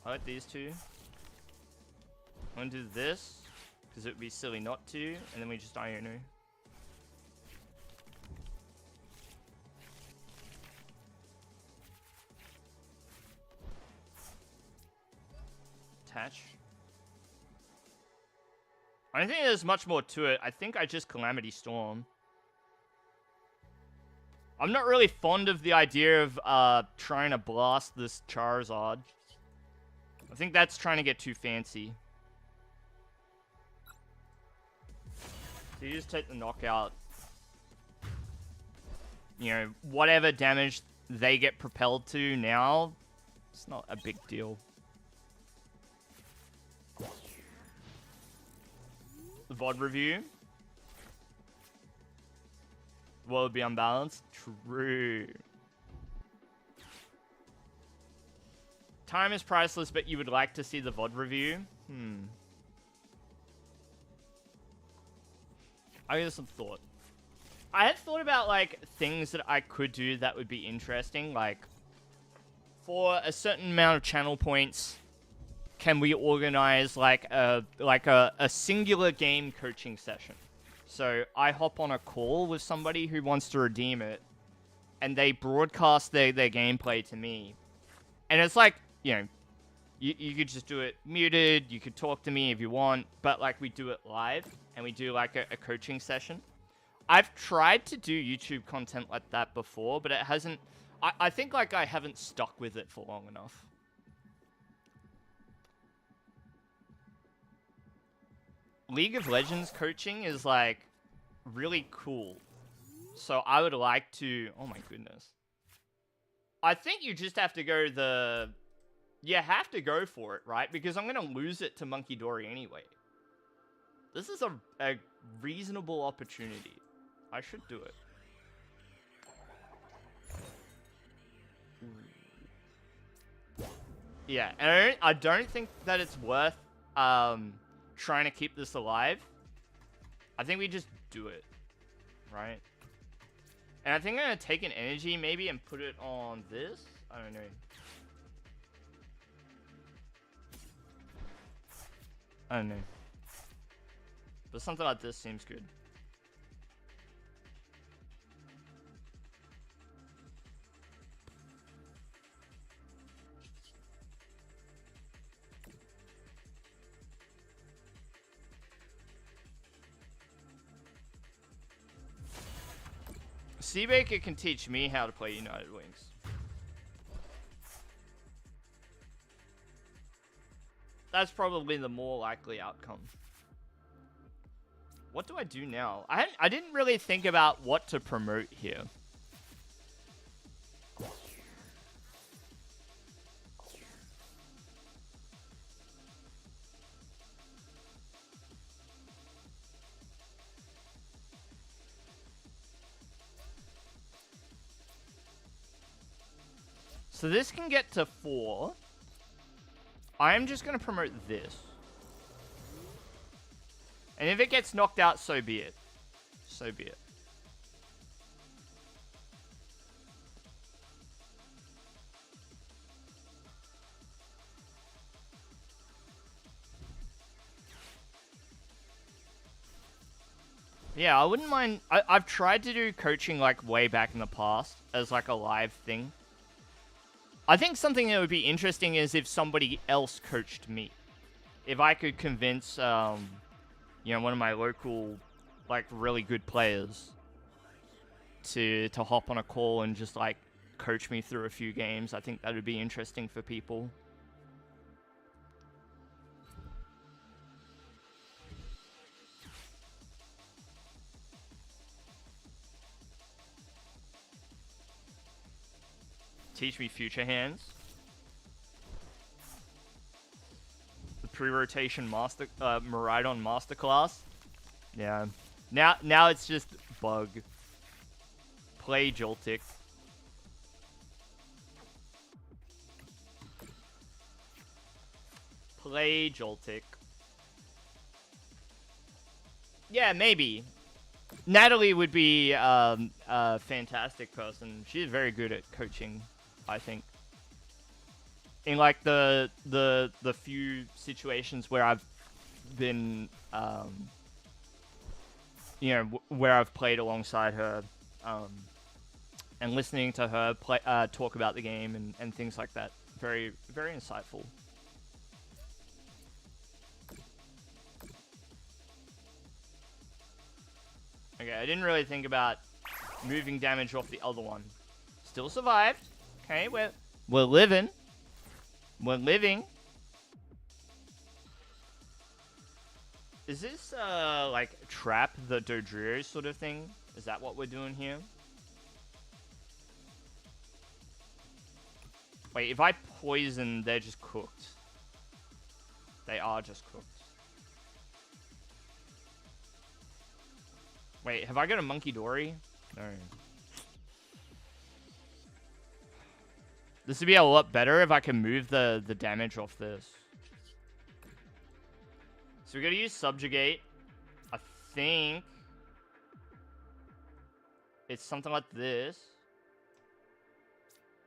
S1: I like these two. I'm gonna do this, because it would be silly not to, and then we just Ionu. Attach. I don't think there's much more to it. I think I just Calamity Storm. I'm not really fond of the idea of trying to blast this Charizard. I think that's trying to get too fancy. So you just take the knockout. You know, whatever damage they get propelled to now, it's not a big deal. The VOD review. Will it be unbalanced? True. Time is priceless, but you would like to see the VOD review? I give some thought. I had thought about, like, things that I could do that would be interesting. Like, for a certain amount of channel points, can we organize, like a singular game coaching session? So I hop on a call with somebody who wants to redeem it, and they broadcast their gameplay to me. And it's like, you know, you could just do it muted, you could talk to me if you want, but like we do it live, and we do like a coaching session. I've tried to do YouTube content like that before, but it hasn't... I think like I haven't stuck with it for long enough. League of Legends coaching is like really cool. So I would like to... Oh my goodness. I think you just have to go the... You have to go for it, right? Because I'm going to lose it to Monkey Dory anyway. This is a reasonable opportunity. I should do it. Yeah, and I don't think that it's worth trying to keep this alive. I think we just do it, right? And I think I'm going to take an energy maybe and put it on this. I don't know. I don't know. But something like this seems good. Seabaker can teach me how to play United Wings. That's probably the more likely outcome. What do I do now? I didn't really think about what to promote here. So this can get to 4. I'm just going to promote this. And if it gets knocked out, so be it. So be it. Yeah, I wouldn't mind. I've tried to do coaching like way back in the past as like a live thing. I think something that would be interesting is if somebody else coached me. If I could convince, you know, one of my local, like, really good players to hop on a call and just, like, coach me through a few games, I think that would be interesting for people. Teach me future hands. The pre-rotation master, Maridon masterclass. Yeah. Now it's just bug. Play Joltik. Play Joltik. Yeah, maybe. Natalie would be a fantastic person. She's very good at coaching, I think. In like the few situations where I've been, you know, where I've played alongside her, and listening to her play, talk about the game and things like that, very, very insightful. Okay, I didn't really think about moving damage off the other one. Still survived. Okay, we're living. We're living. Is this, like, trap the Dodrio sort of thing? Is that what we're doing here? Wait, if I poison, they're just cooked. They are just cooked. Wait, have I got a Monkey Dory? No. This would be a lot better if I can move the damage off this. So we gotta use Subjugate. I think it's something like this.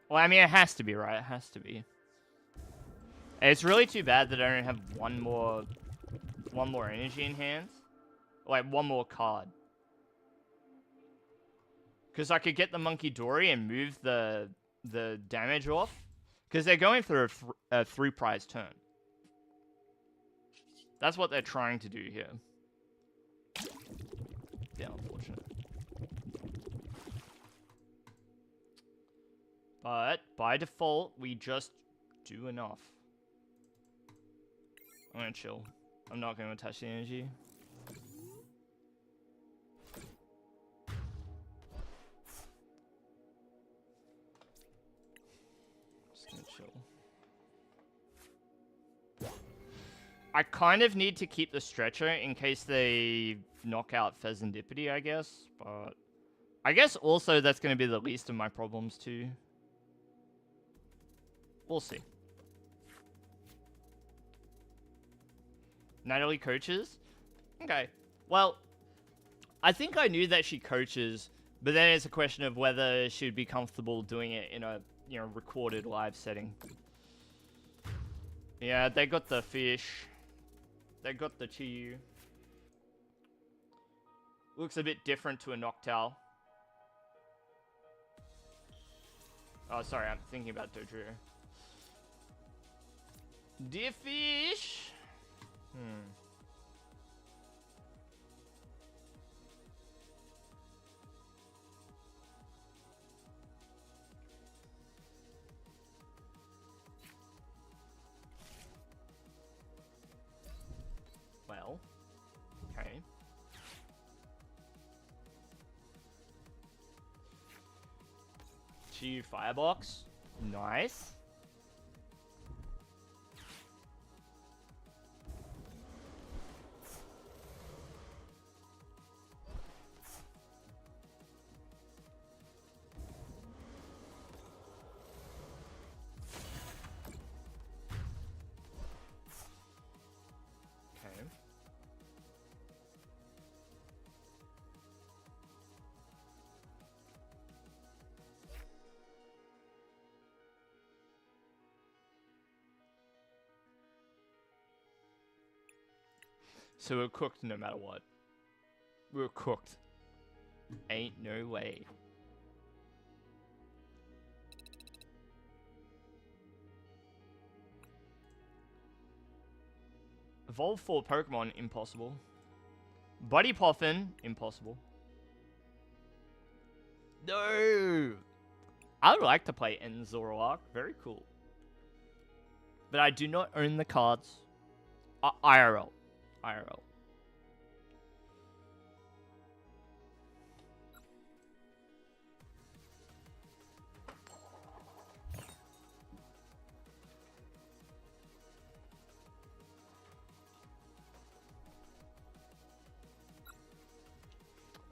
S1: Well, I mean, it has to be, right? It has to be. And it's really too bad that I don't have one more energy in hand. Like, one more card. Because I could get the Monkey Dory and move the damage off. Because they're going through a 3-prize turn. That's what they're trying to do here. Yeah, unfortunate. But, by default, we just do enough. I'm gonna chill. I'm not gonna attach the energy. I kind of need to keep the stretcher in case they knock out Pheasantipity, I guess. But I guess also that's going to be the least of my problems too. We'll see. Natalie coaches? Okay. Well, I think I knew that she coaches, but then it's a question of whether she'd be comfortable doing it in a, you know, recorded live setting. Yeah, they got the fish. They got the Chiyu. Looks a bit different to a Noctowl. Oh, sorry, I'm thinking about Dodrio. Dear fish! Pikachu Firebox. Nice. Okay. So we're cooked no matter what. We're cooked. Ain't no way. Evolve 4 Pokemon, impossible. Buddy Poffin, impossible. No! I would like to play Enzoroark, very cool. But I do not own the cards. IRL. IRL.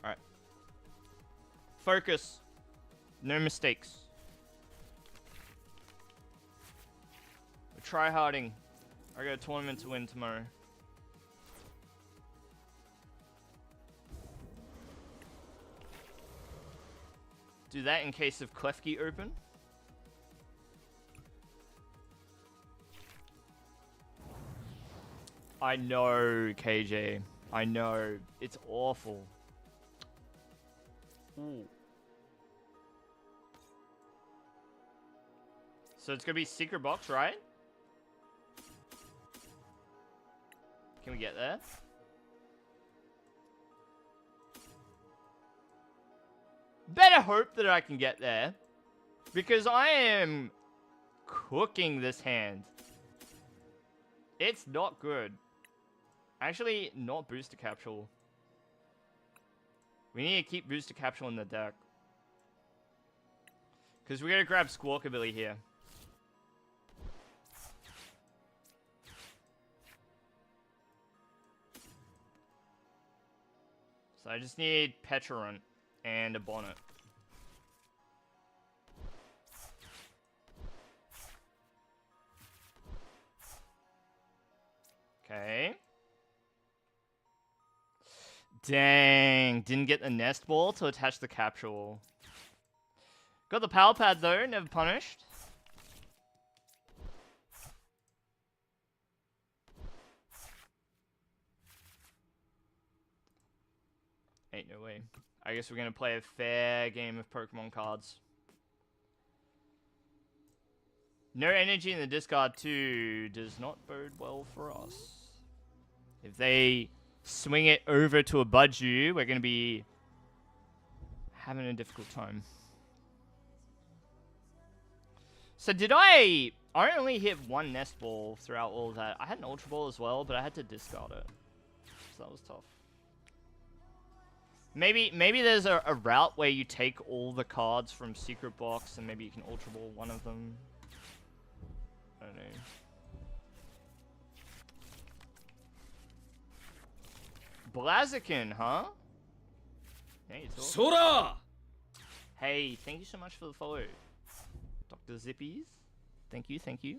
S1: Alright. Focus. No mistakes. We're try-harding. I got a tournament to win tomorrow. Do that in case of Klefki open. I know, KJ. I know. It's awful. Ooh. So it's gonna be secret box, right? Can we get there? Better hope that I can get there. Because I am cooking this hand. It's not good. Actually, not booster capsule. We need to keep booster capsule in the deck. Because we're going to grab Squawkabilly here. So I just need Pecharunt and a Bonnet. Okay. Dang, didn't get the nest ball to attach the capsule. Got the power pad though, never punished. Ain't no way. I guess we're gonna play a fair game of Pokemon cards. No energy in the discard too does not bode well for us. If they swing it over to a Budju, we're gonna be having a difficult time. So did I only hit one nest ball throughout all of that. I had an Ultra Ball as well, but I had to discard it. So that was tough. Maybe there's a route where you take all the cards from Secret Box and maybe you can Ultra Ball one of them. I don't know. Blaziken, huh? Hey, Sora! Hey, thank you so much for the follow. Dr. Zippies. Thank you, thank you.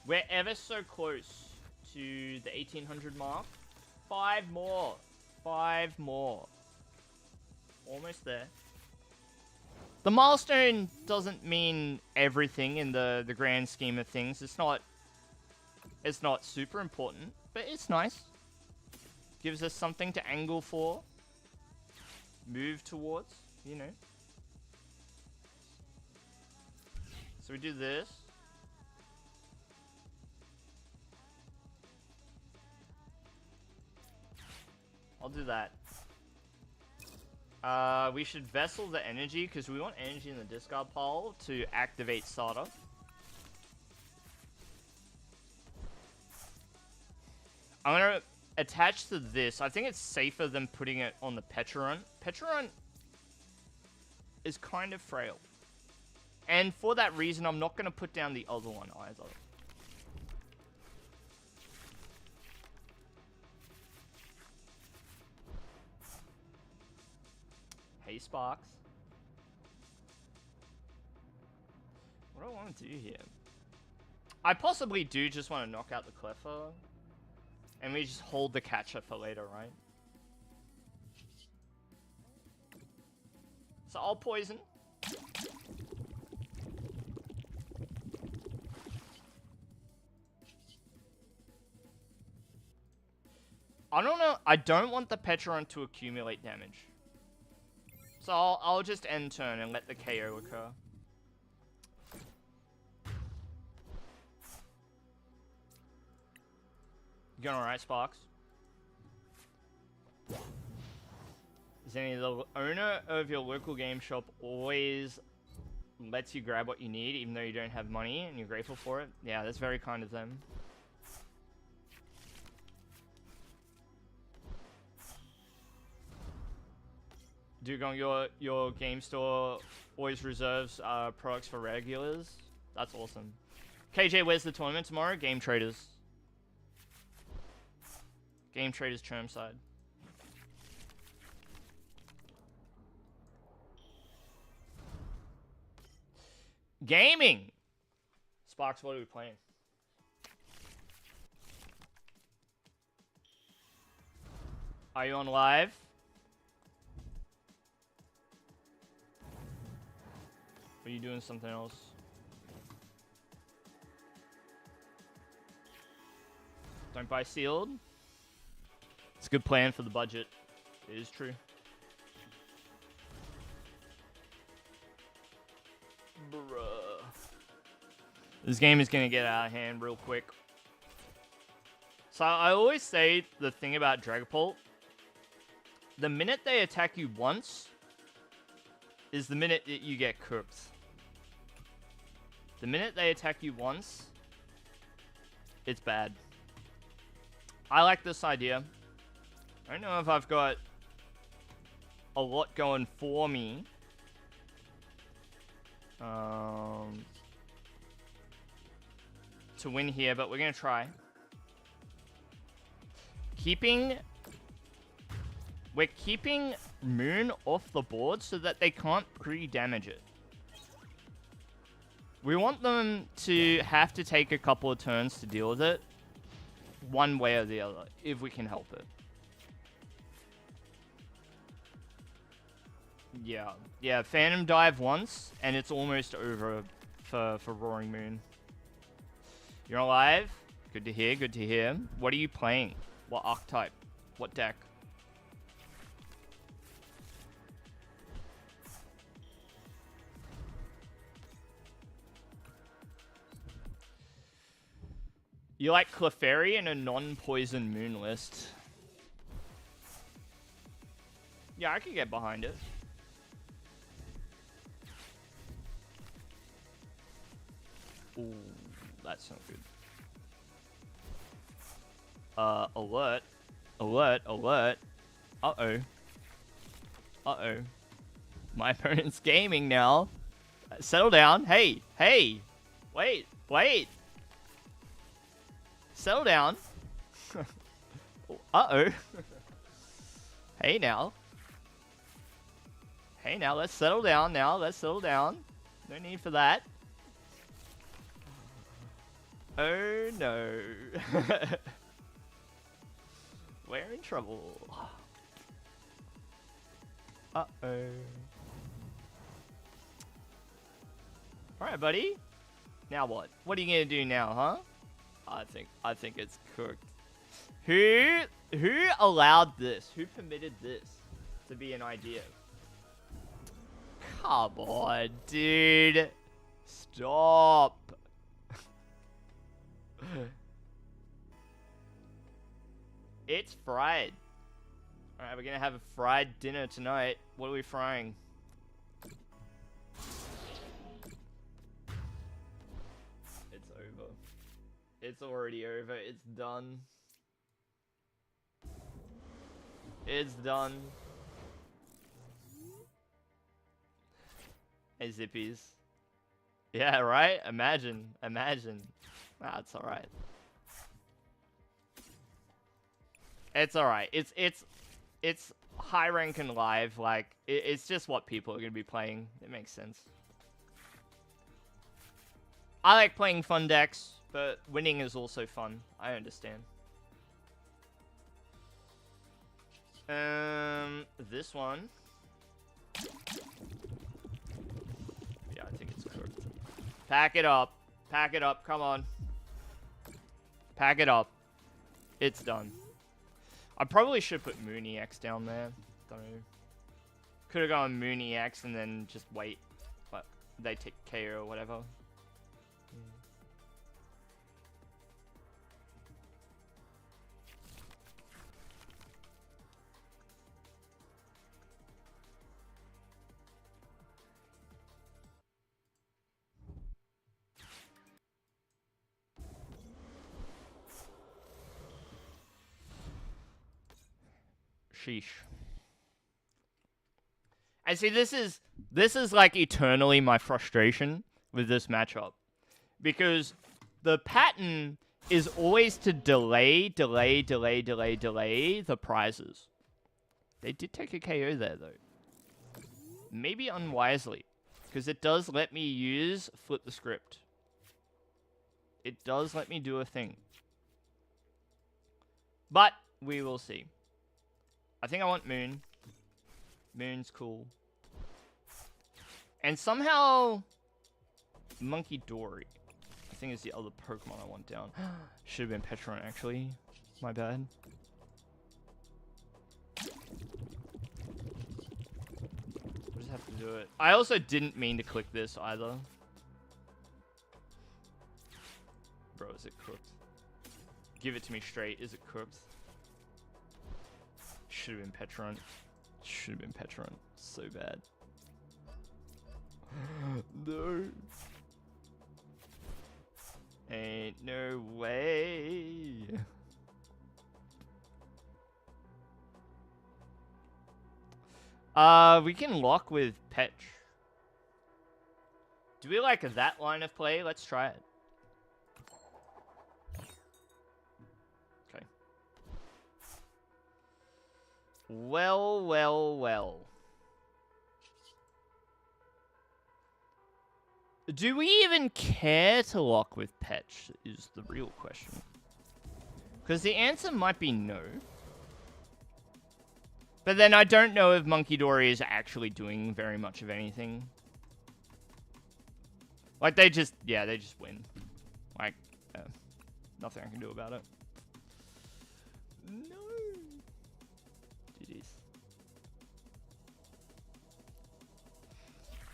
S1: We're ever so close to the 1800 mark. 5 more. 5 more. Almost there. The milestone doesn't mean everything in the grand scheme of things. It's not super important, but it's nice. Gives us something to angle for. Move towards, you know. So we do this. I'll do that. We should Vessel the energy, because we want energy in the discard pile to activate Sada. I'm going to attach to this. I think it's safer than putting it on the Pecharunt. Pecharunt is kind of frail. And for that reason, I'm not going to put down the other one either. Hey, Sparks. What do I want to do here? I possibly do just want to knock out the Cleffa. And we just hold the catcher for later, right? So I'll poison. I don't know. I don't want the Petron to accumulate damage. So I'll just end turn and let the KO occur. You going alright, Sparks? Is any of the owner of your local game shop always lets you grab what you need even though you don't have money and you're grateful for it? Yeah, that's very kind of them. Dugong, your game store always reserves products for regulars. That's awesome. KJ, where's the tournament tomorrow? Game Traders. Game Traders Chermside. Gaming! Sparks, what are we playing? Are you on live? Or are you doing something else? Don't buy sealed. It's a good plan for the budget. It is true. Bruh. This game is gonna get out of hand real quick. So I always say the thing about Dragapult. The minute they attack you once is the minute that you get cooked. The minute they attack you once, it's bad. I like this idea. I don't know if I've got a lot going for me. To win here, but we're gonna try. We're keeping Moon off the board so that they can't pre-damage it. We want them to have to take a couple of turns to deal with it, one way or the other, if we can help it. Yeah, Phantom Dive once, and it's almost over for Roaring Moon. You're alive? Good to hear, good to hear. What are you playing? What archetype? What deck? You like Clefairy and a non-poison moon list. Yeah, I could get behind it. Ooh, that's not good. Alert. Alert, alert. Uh-oh. Uh-oh. My opponent's gaming now. Settle down. Hey, hey. Wait, wait. Settle down. Uh-oh. Hey now. Hey now, let's settle down now. Let's settle down. No need for that. Oh no. We're in trouble. Uh-oh. Alright, buddy. Now what? What are you gonna do now, huh? I think it's cooked. Who allowed this? Who permitted this to be an idea? Come on, dude. Stop. It's fried. Alright, we're gonna have a fried dinner tonight. What are we frying? It's over. It's already over. It's done. It's done. Hey, Zippies. Yeah, right? Imagine. Nah, it's alright. It's alright. It's high rank and live. Like, it's just what people are gonna be playing. It makes sense. I like playing fun decks, but winning is also fun. I understand. This one. Yeah, I think it's cooked. Pack it up. Pack it up. Come on. Pack it up. It's done. I probably should put Mooney X down there. Don't know. Could have gone Mooney X and then just wait. But they take KO or whatever. Sheesh. And see, this is like eternally my frustration with this matchup. Because the pattern is always to delay the prizes. They did take a KO there, though. Maybe unwisely. Because it does let me use flip the script. It does let me do a thing. But we will see. I think I want Moon. Moon's cool. And somehow Monkey Dory, I think is the other Pokemon I want down. Should have been Petron, actually. My bad. We'll just have to do it. I also didn't mean to click this either. Bro, is it cooked? Give it to me straight. Is it cooked? Should have been Petron. Should have been Petron. So bad. No. Ain't no way. We can lock with Petch. Do we like that line of play? Let's try it. Okay. Well, well, well. Do we even care to lock with Petch is the real question. Because the answer might be no. But then I don't know if Monkey Dory is actually doing very much of anything. Like, they just win. Like, nothing I can do about it. No. GG's.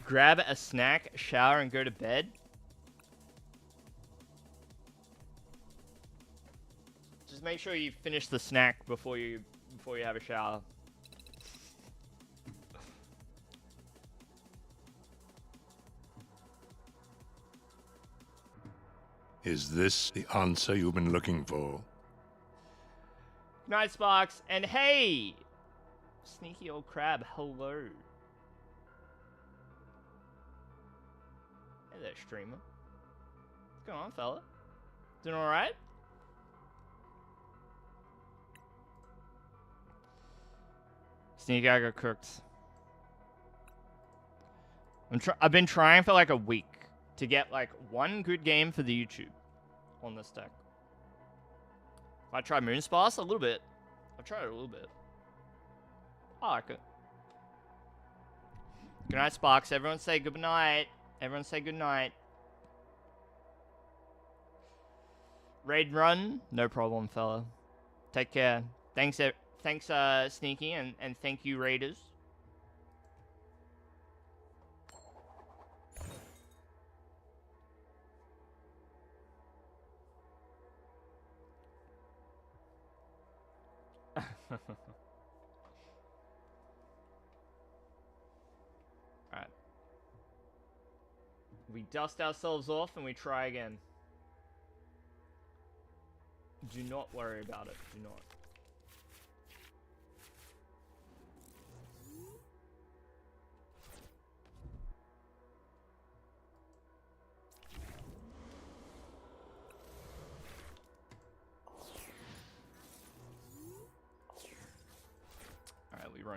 S1: Grab a snack, shower, and go to bed. Just make sure you finish the snack before you have a shower.
S6: Is this the answer you've been looking for?
S1: Night Sparks, and hey! Sneaky old crab, hello. Hey there, streamer. What's going on, fella? Doing alright? Sneaky, I got cooked. I've been trying for like a week to get like one good game for the YouTube on this deck. I tried Moonsparce a little bit. I've tried it a little bit. I like it. Good night, Sparks. Everyone say good night. Everyone say good night. Raid run? No problem, fella. Take care. Thanks, Sneaky, and thank you, Raiders. Alright. We dust ourselves off and we try again. Do not worry about it. Do not.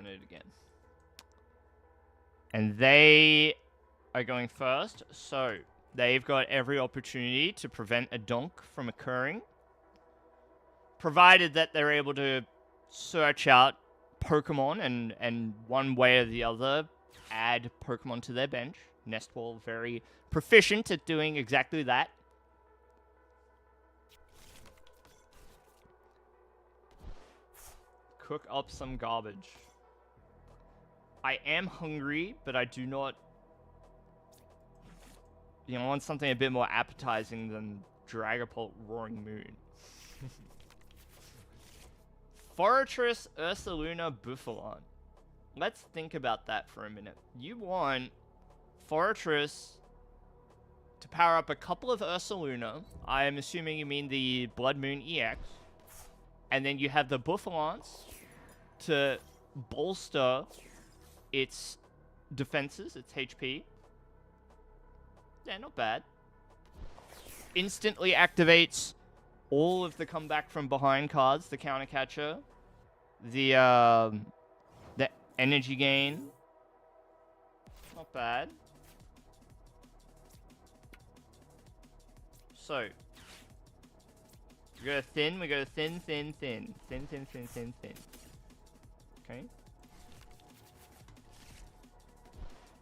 S1: run it again. And they are going first, so they've got every opportunity to prevent a donk from occurring, provided that they're able to search out Pokemon and one way or the other add Pokemon to their bench. Nestball very proficient at doing exactly that. Cook up some garbage. I am hungry, but I do not... You know, I want something a bit more appetizing than Dragapult Roaring Moon. Fortress Ursaluna Buffalon. Let's think about that for a minute. You want Fortress to power up a couple of Ursaluna. I am assuming you mean the Blood Moon EX. And then you have the Buffalons to bolster its defenses, its HP. Yeah, not bad. Instantly activates all of the comeback from behind cards, the counter catcher, the energy gain. Not bad. So we go thin, we go thin, thin, thin. Thin, thin, thin, thin, thin. Okay.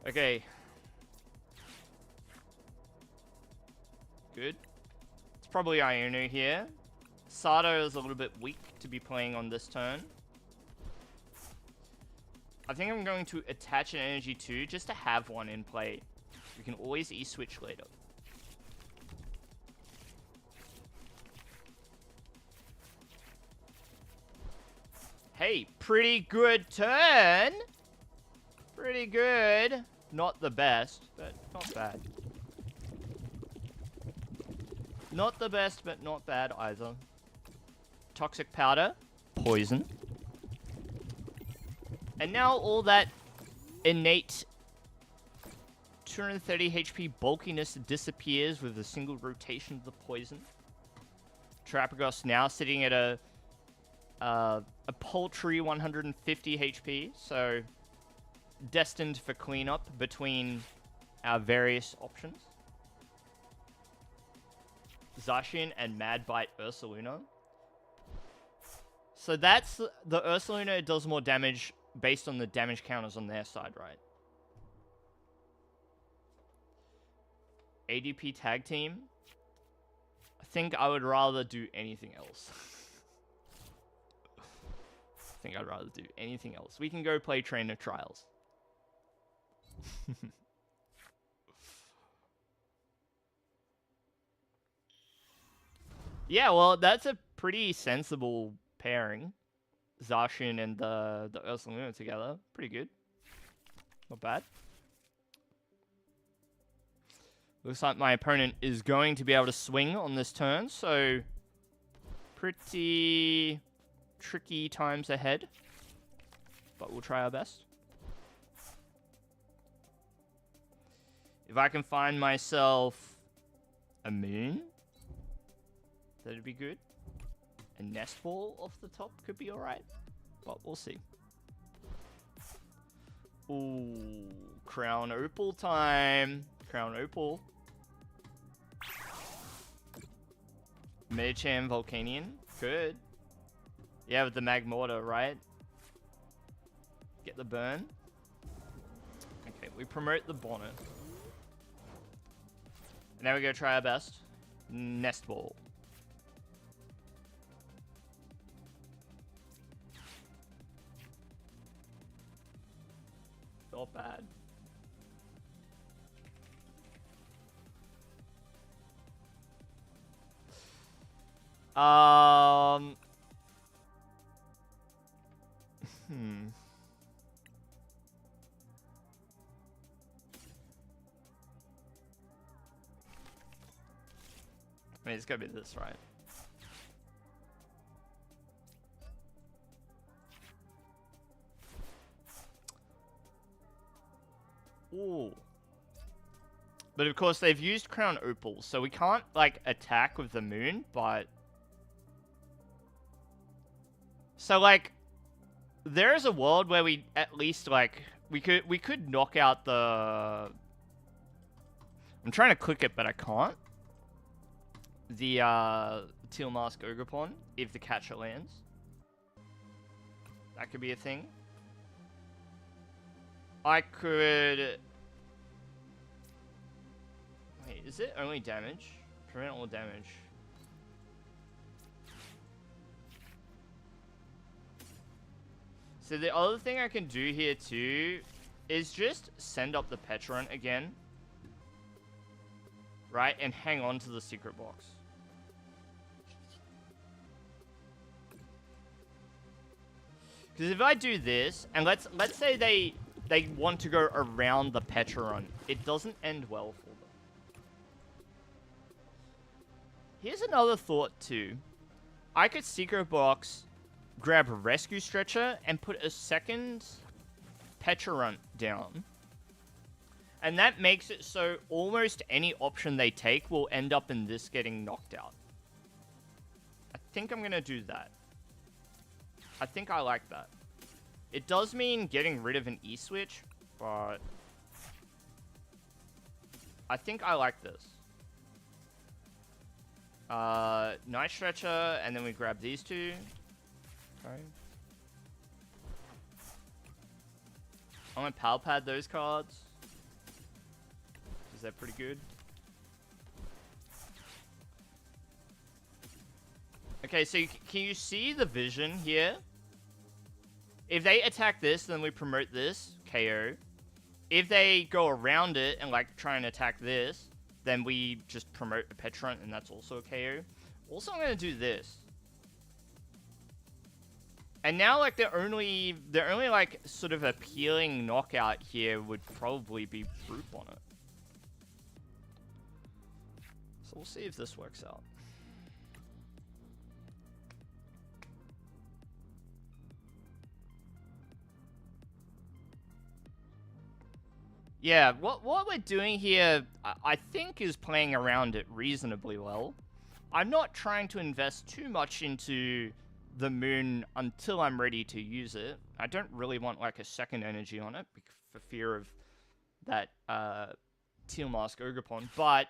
S1: Okay. Good. It's probably Iono here. Sato is a little bit weak to be playing on this turn. I think I'm going to attach an energy too, just to have one in play. We can always E-switch later. Hey, pretty good turn. Pretty good. Not the best, but not bad. Not the best, but not bad either. Toxic Powder. Poison. And now all that innate 230 HP bulkiness disappears with a single rotation of the poison. Terapagos now sitting at a paltry 150 HP, so destined for cleanup between our various options. Zacian and Mad Bite Ursaluna. So that's the Ursaluna does more damage based on the damage counters on their side, right? ADP tag team. I think I would rather do anything else. I think I'd rather do anything else. We can go play trainer trials. Yeah, well, that's a pretty sensible pairing. Zacian and the Ursaluna together. Pretty good. Not bad. Looks like my opponent is going to be able to swing on this turn, so pretty tricky times ahead. But we'll try our best. If I can find myself a moon, that'd be good. A nest ball off the top could be alright. But we'll see. Ooh, Crown Opal time. Crown Opal. Medicham Volcanion. Good. Yeah, with the Magmortar, right? Get the burn. Okay, we promote the Bonnet. Now we go try our best. Nest Ball. Not bad. I mean, it's gonna be this, right? Ooh. But of course, they've used Crown Opal, so we can't, like, attack with the moon, but... So, like, there is a world where we at least like we could knock out the. I'm trying to click it, but I can't. The Teal Mask Ogre Pawn if the catcher lands. That could be a thing. I could. Wait, is it only damage? Prevent all damage. So the other thing I can do here too is just send up the Petron again. Right? And hang on to the secret box. Because if I do this, and let's say they want to go around the Petron, it doesn't end well for them. Here's another thought too. I could secret box, grab a rescue stretcher, and put a second Petron down. And that makes it so almost any option they take will end up in this getting knocked out. I think I'm going to do that. I think I like that. It does mean getting rid of an E-switch, but I think I like this. Night Stretcher, and then we grab these two. Okay. I'm going to Pal Pad those cards. Is that pretty good? Okay, so can you see the vision here? If they attack this, then we promote this, KO. If they go around it and like try and attack this, then we just promote a Petron, and that's also a KO. Also, I'm gonna do this. And now, like, the only like sort of appealing knockout here would probably be Brute Bonnet. So we'll see if this works out. Yeah, what we're doing here, I think, is playing around it reasonably well. I'm not trying to invest too much into the moon until I'm ready to use it. I don't really want, like, a second energy on it for fear of that Teal Mask Ogre Pawn. But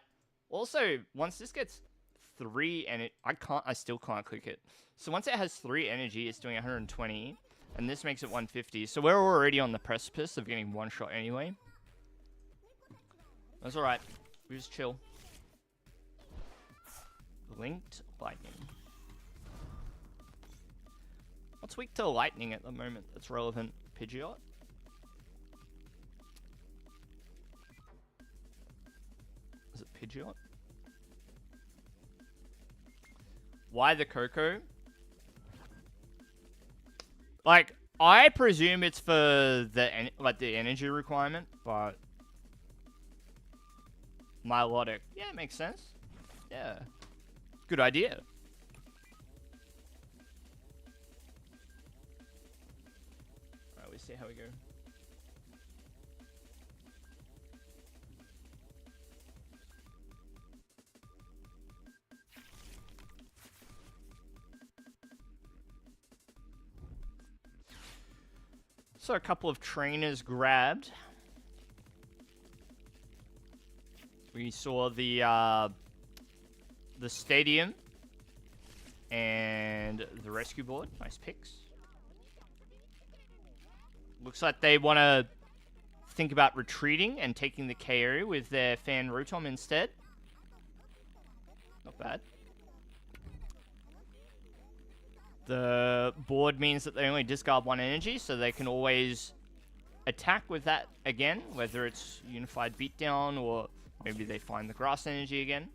S1: also, once this gets 3 and I still can't click it. So once it has 3 energy, it's doing 120, and this makes it 150. So we're already on the precipice of getting one shot anyway. That's alright. We just chill. Linked Lightning. What's weak to Lightning at the moment that's relevant? Pidgeot? Is it Pidgeot? Why the Coco? Like, I presume it's for the energy requirement, but Milotic. Yeah, it makes sense. Yeah. Good idea. Alright, we see how we go. So a couple of trainers grabbed. We saw the stadium and the rescue board. Nice picks. Looks like they want to think about retreating and taking the KO with their Fan Rotom instead. Not bad. The board means that they only discard 1 energy, so they can always attack with that again, whether it's Unified Beatdown or maybe they find the grass energy again.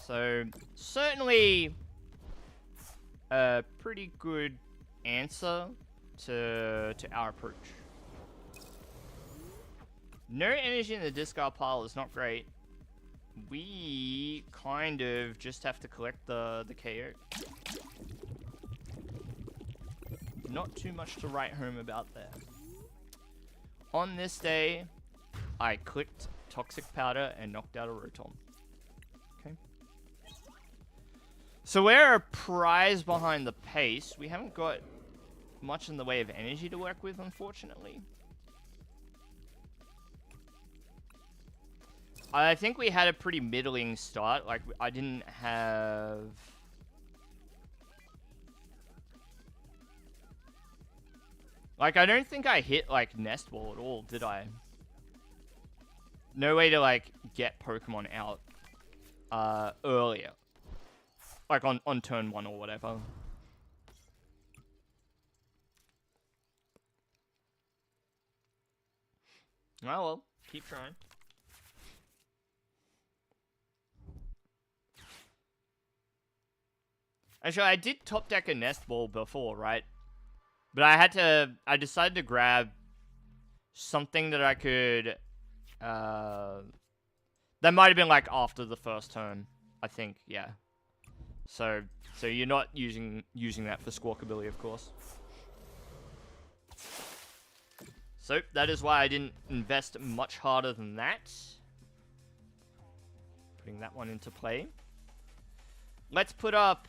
S1: So, certainly a pretty good answer to our approach. No energy in the discard pile is not great. We kind of just have to collect the KO. Not too much to write home about there. On this day, I clicked Toxic Powder and knocked out a Rotom. Okay. So we're a prize behind the pace. We haven't got much in the way of energy to work with, unfortunately. I think we had a pretty middling start. Like, I didn't have... Like, I don't think I hit, like, Nest Ball at all, did I? No way to, like, get Pokemon out earlier. Like, on turn 1 or whatever. Oh, well. Keep trying. Actually, I did top deck a Nest Ball before, right? But I decided to grab something that I could, that might have been like after the first turn, I think, yeah. So you're not using that for Squawkabilly, of course. So that is why I didn't invest much harder than that. Putting that one into play. Let's put up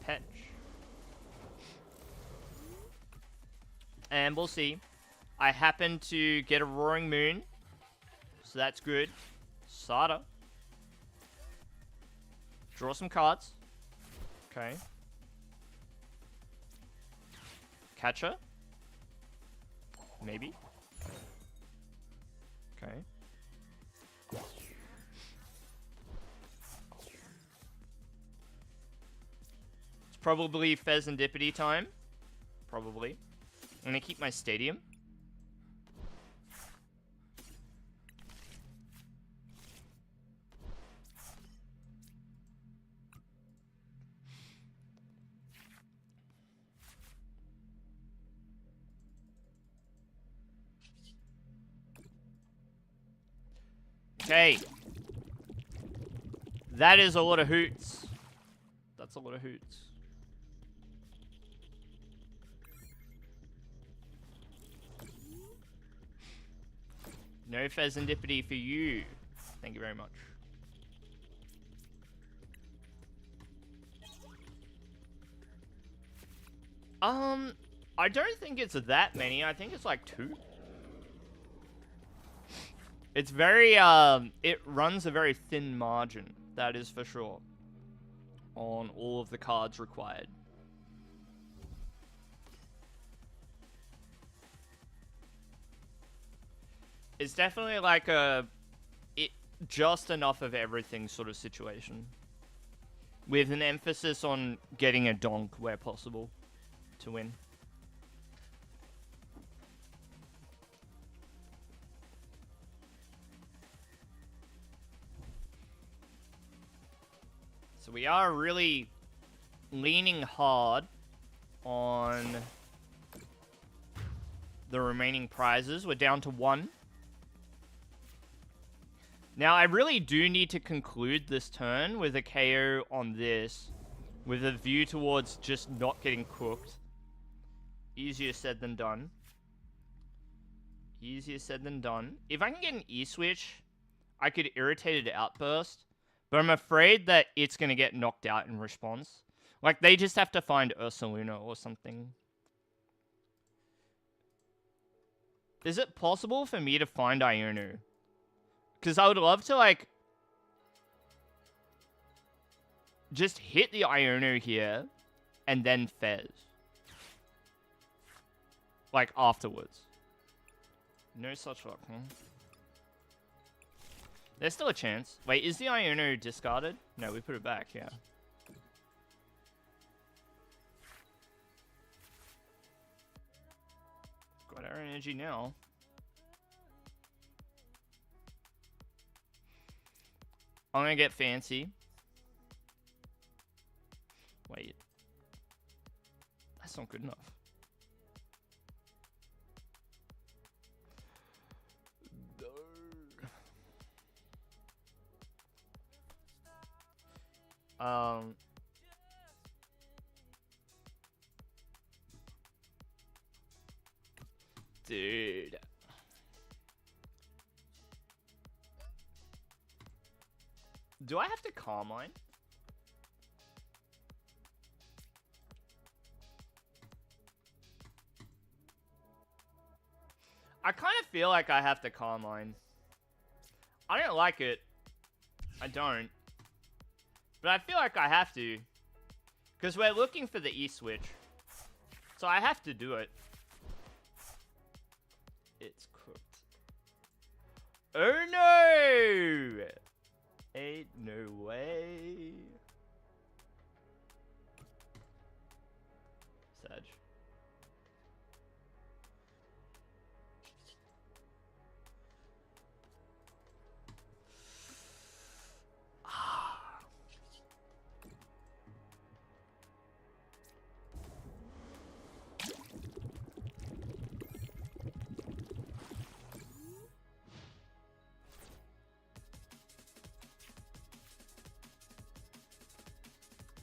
S1: Petch. And we'll see. I happen to get a Roaring Moon. So that's good. Sada. Draw some cards. Okay. Catcher. Maybe. Okay. It's probably Pheasantipity time. Probably. I'm gonna keep my Stadium. Okay. That is a lot of hoots. That's a lot of hoots. No Pheasantipity for you. Thank you very much. I don't think it's that many. I think it's like 2. It's very, it runs a very thin margin. That is for sure. On all of the cards required. It's definitely like a just enough of everything sort of situation. With an emphasis on getting a donk where possible to win. So we are really leaning hard on the remaining prizes. We're down to 1. Now, I really do need to conclude this turn with a KO on this, with a view towards just not getting cooked. Easier said than done. Easier said than done. If I can get an E-switch, I could Irritated Outburst, but I'm afraid that it's going to get knocked out in response. Like, they just have to find Ursaluna or something. Is it possible for me to find Ionu? Because I would love to, like, just hit the Ionu here and then Fez. Like, afterwards. No such luck, huh? There's still a chance. Wait, is the Ionu discarded? No, we put it back, yeah. Got our energy now. I'm gonna get fancy. Wait. That's not good enough. No. Dude. Do I have to Carmine? I kind of feel like I have to Carmine. I don't like it. I don't. But I feel like I have to. Because we're looking for the E-switch. So I have to do it. It's cooked. Oh no! Ain't no way. Sag.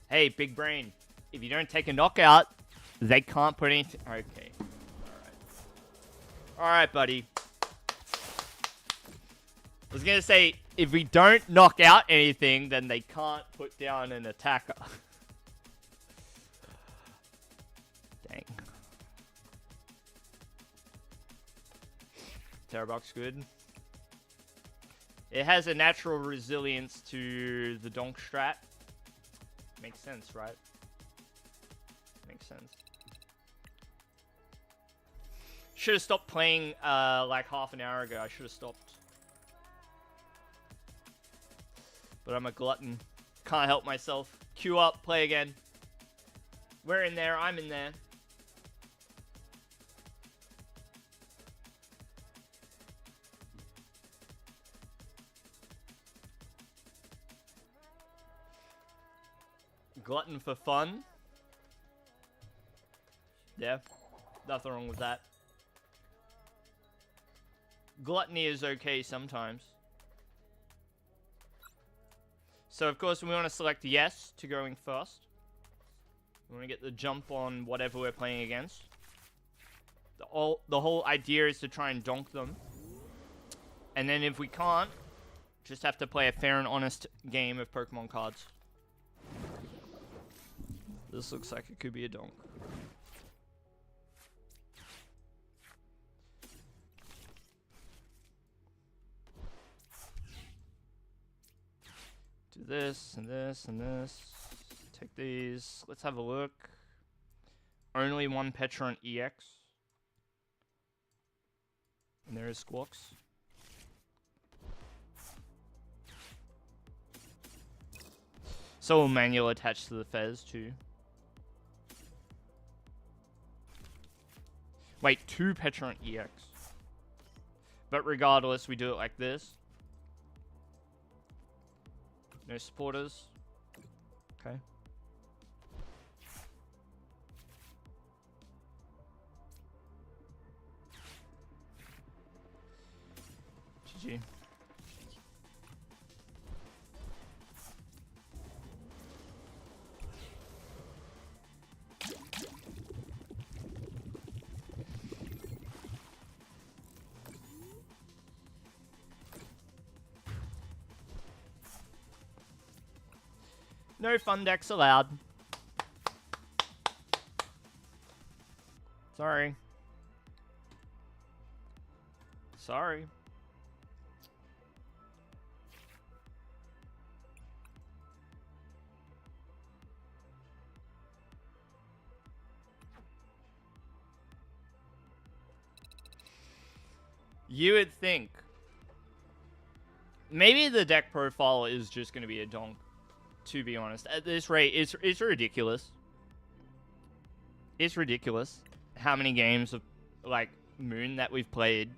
S1: Hey, big brain. If you don't take a knockout, they can't put anything. Okay. Alright, buddy. I was gonna say, if we don't knock out anything, then they can't put down an attacker. Dang. Terrorbox good. It has a natural resilience to the donk strat. Makes sense, right? Makes sense. Should have stopped playing like half an hour ago. I should have stopped. But I'm a glutton. Can't help myself. Queue up, play again. We're in there, I'm in there. Glutton for fun. Yeah, nothing wrong with that. Gluttony is okay sometimes. So of course we want to select yes to going first. We want to get the jump on whatever we're playing against. The whole idea is to try and donk them. And then if we can't, just have to play a fair and honest game of Pokemon cards. This looks like it could be a donk. Do this and this and this. Take these. Let's have a look. Only one Petron EX. And there is Squawks. So manual attached to the Fez too. Wait, 2 Petron EX. But regardless, we do it like this. No supporters. Okay. GG. No fun decks allowed. Sorry. Sorry. You would think. Maybe the deck profile is just going to be a donk. To be honest, at this rate, it's ridiculous. It's ridiculous how many games of like Moon that we've played.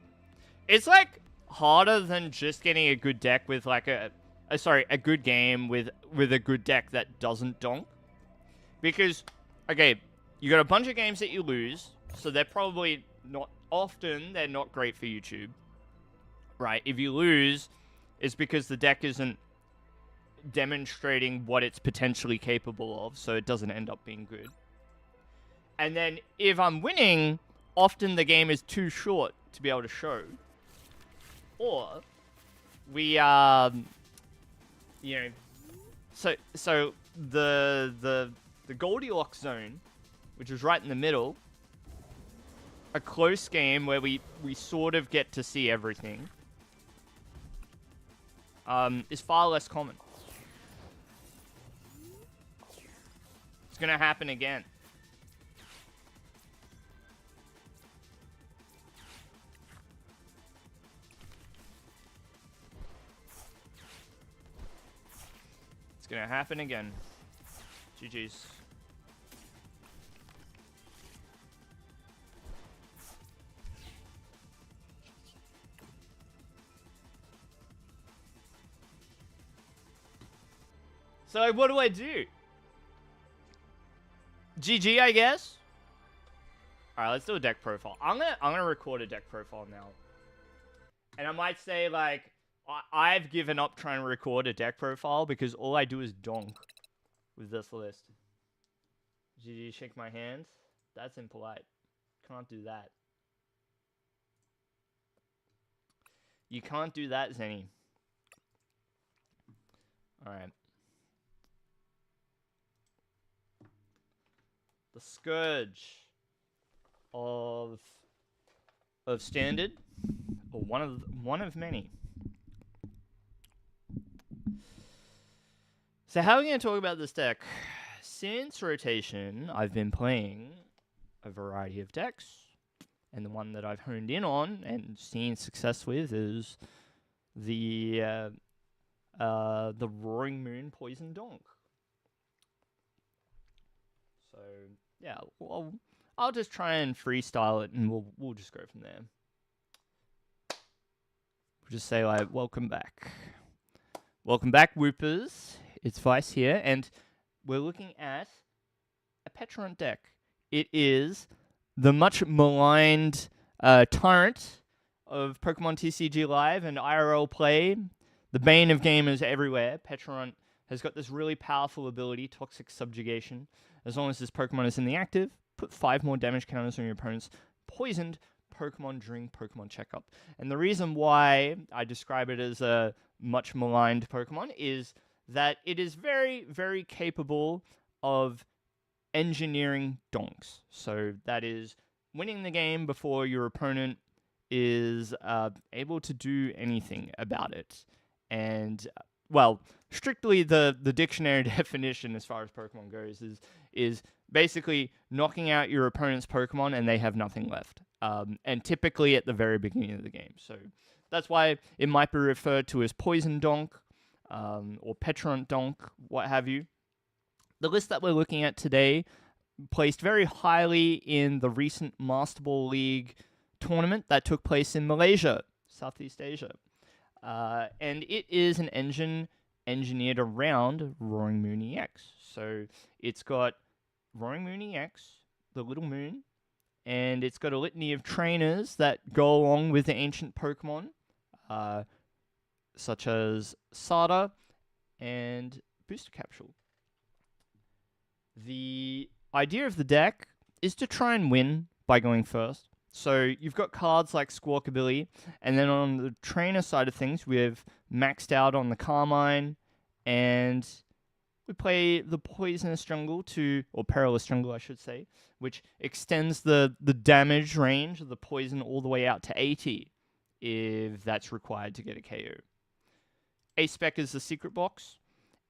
S1: It's like harder than just getting a good deck with like a good game with a good deck that doesn't donk. Because okay, you got a bunch of games that you lose, so they're probably not often they're not great for YouTube. Right? If you lose, it's because the deck isn't demonstrating what it's potentially capable of, so it doesn't end up being good. And then if I'm winning, often the game is too short to be able to show. Or we you know, so the Goldilocks zone, which is right in the middle, a close game where we sort of get to see everything is far less common. It's gonna happen again. It's gonna happen again. GG's. So like, what do I do? GG, I guess. All right, let's do a deck profile. I'm gonna record a deck profile now, and I might say like I've given up trying to record a deck profile because all I do is donk with this list. GG, shake my hand. That's impolite. Can't do that. You can't do that, Zenny. All right. The Scourge of Standard, or one of many. So how are we going to talk about this deck? Since rotation, I've been playing a variety of decks, and the one that I've honed in on and seen success with is the Roaring Moon Poison Donk. So yeah, well, I'll just try and freestyle it, and we'll just go from there. We'll just say like, welcome back, Whoopers. It's Vice here, and we're looking at a Petrant deck. It is the much maligned tyrant of Pokemon TCG Live and IRL play, the bane of gamers everywhere. Petrant has got this really powerful ability, Toxic Subjugation. As long as this Pokemon is in the active, put 5 more damage counters on your opponent's poisoned Pokemon during Pokemon Checkup. And the reason why I describe it as a much maligned Pokemon is that it is very, very capable of engineering donks. So that is winning the game before your opponent is able to do anything about it. And, well, strictly the dictionary definition as far as Pokemon goes is basically knocking out your opponent's Pokemon and they have nothing left. And typically at the very beginning of the game. So that's why it might be referred to as Poison Donk, or Petrant Donk, what have you. The list that we're looking at today placed very highly in the recent Master Ball League tournament that took place in Malaysia, Southeast Asia. And it is an engine engineered around Roaring Moon EX. So it's got Roaring Moon EX, the Little Moon, and it's got a litany of trainers that go along with the ancient Pokemon, such as Sada and Booster Capsule. The idea of the deck is to try and win by going first. So you've got cards like Squawkabilly, and then on the trainer side of things, we have maxed out on the Carmine, and we play the Poisonous Jungle or Perilous Jungle, I should say, which extends the damage range of the poison all the way out to 80, if that's required to get a KO. A-Spec is the secret box,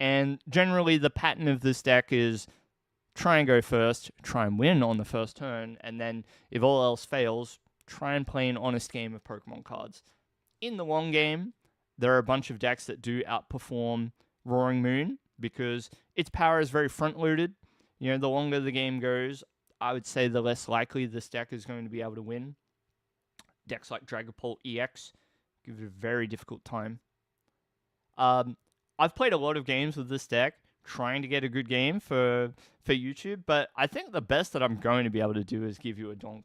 S1: and generally the pattern of this deck is try and go first, try and win on the first turn, and then if all else fails, try and play an honest game of Pokemon cards. In the long game, there are a bunch of decks that do outperform Roaring Moon because its power is very front-loaded. You know, the longer the game goes, I would say the less likely this deck is going to be able to win. Decks like Dragapult EX give it a very difficult time. I've played a lot of games with this deck, trying to get a good game for YouTube, but I think the best that I'm going to be able to do is give you a donk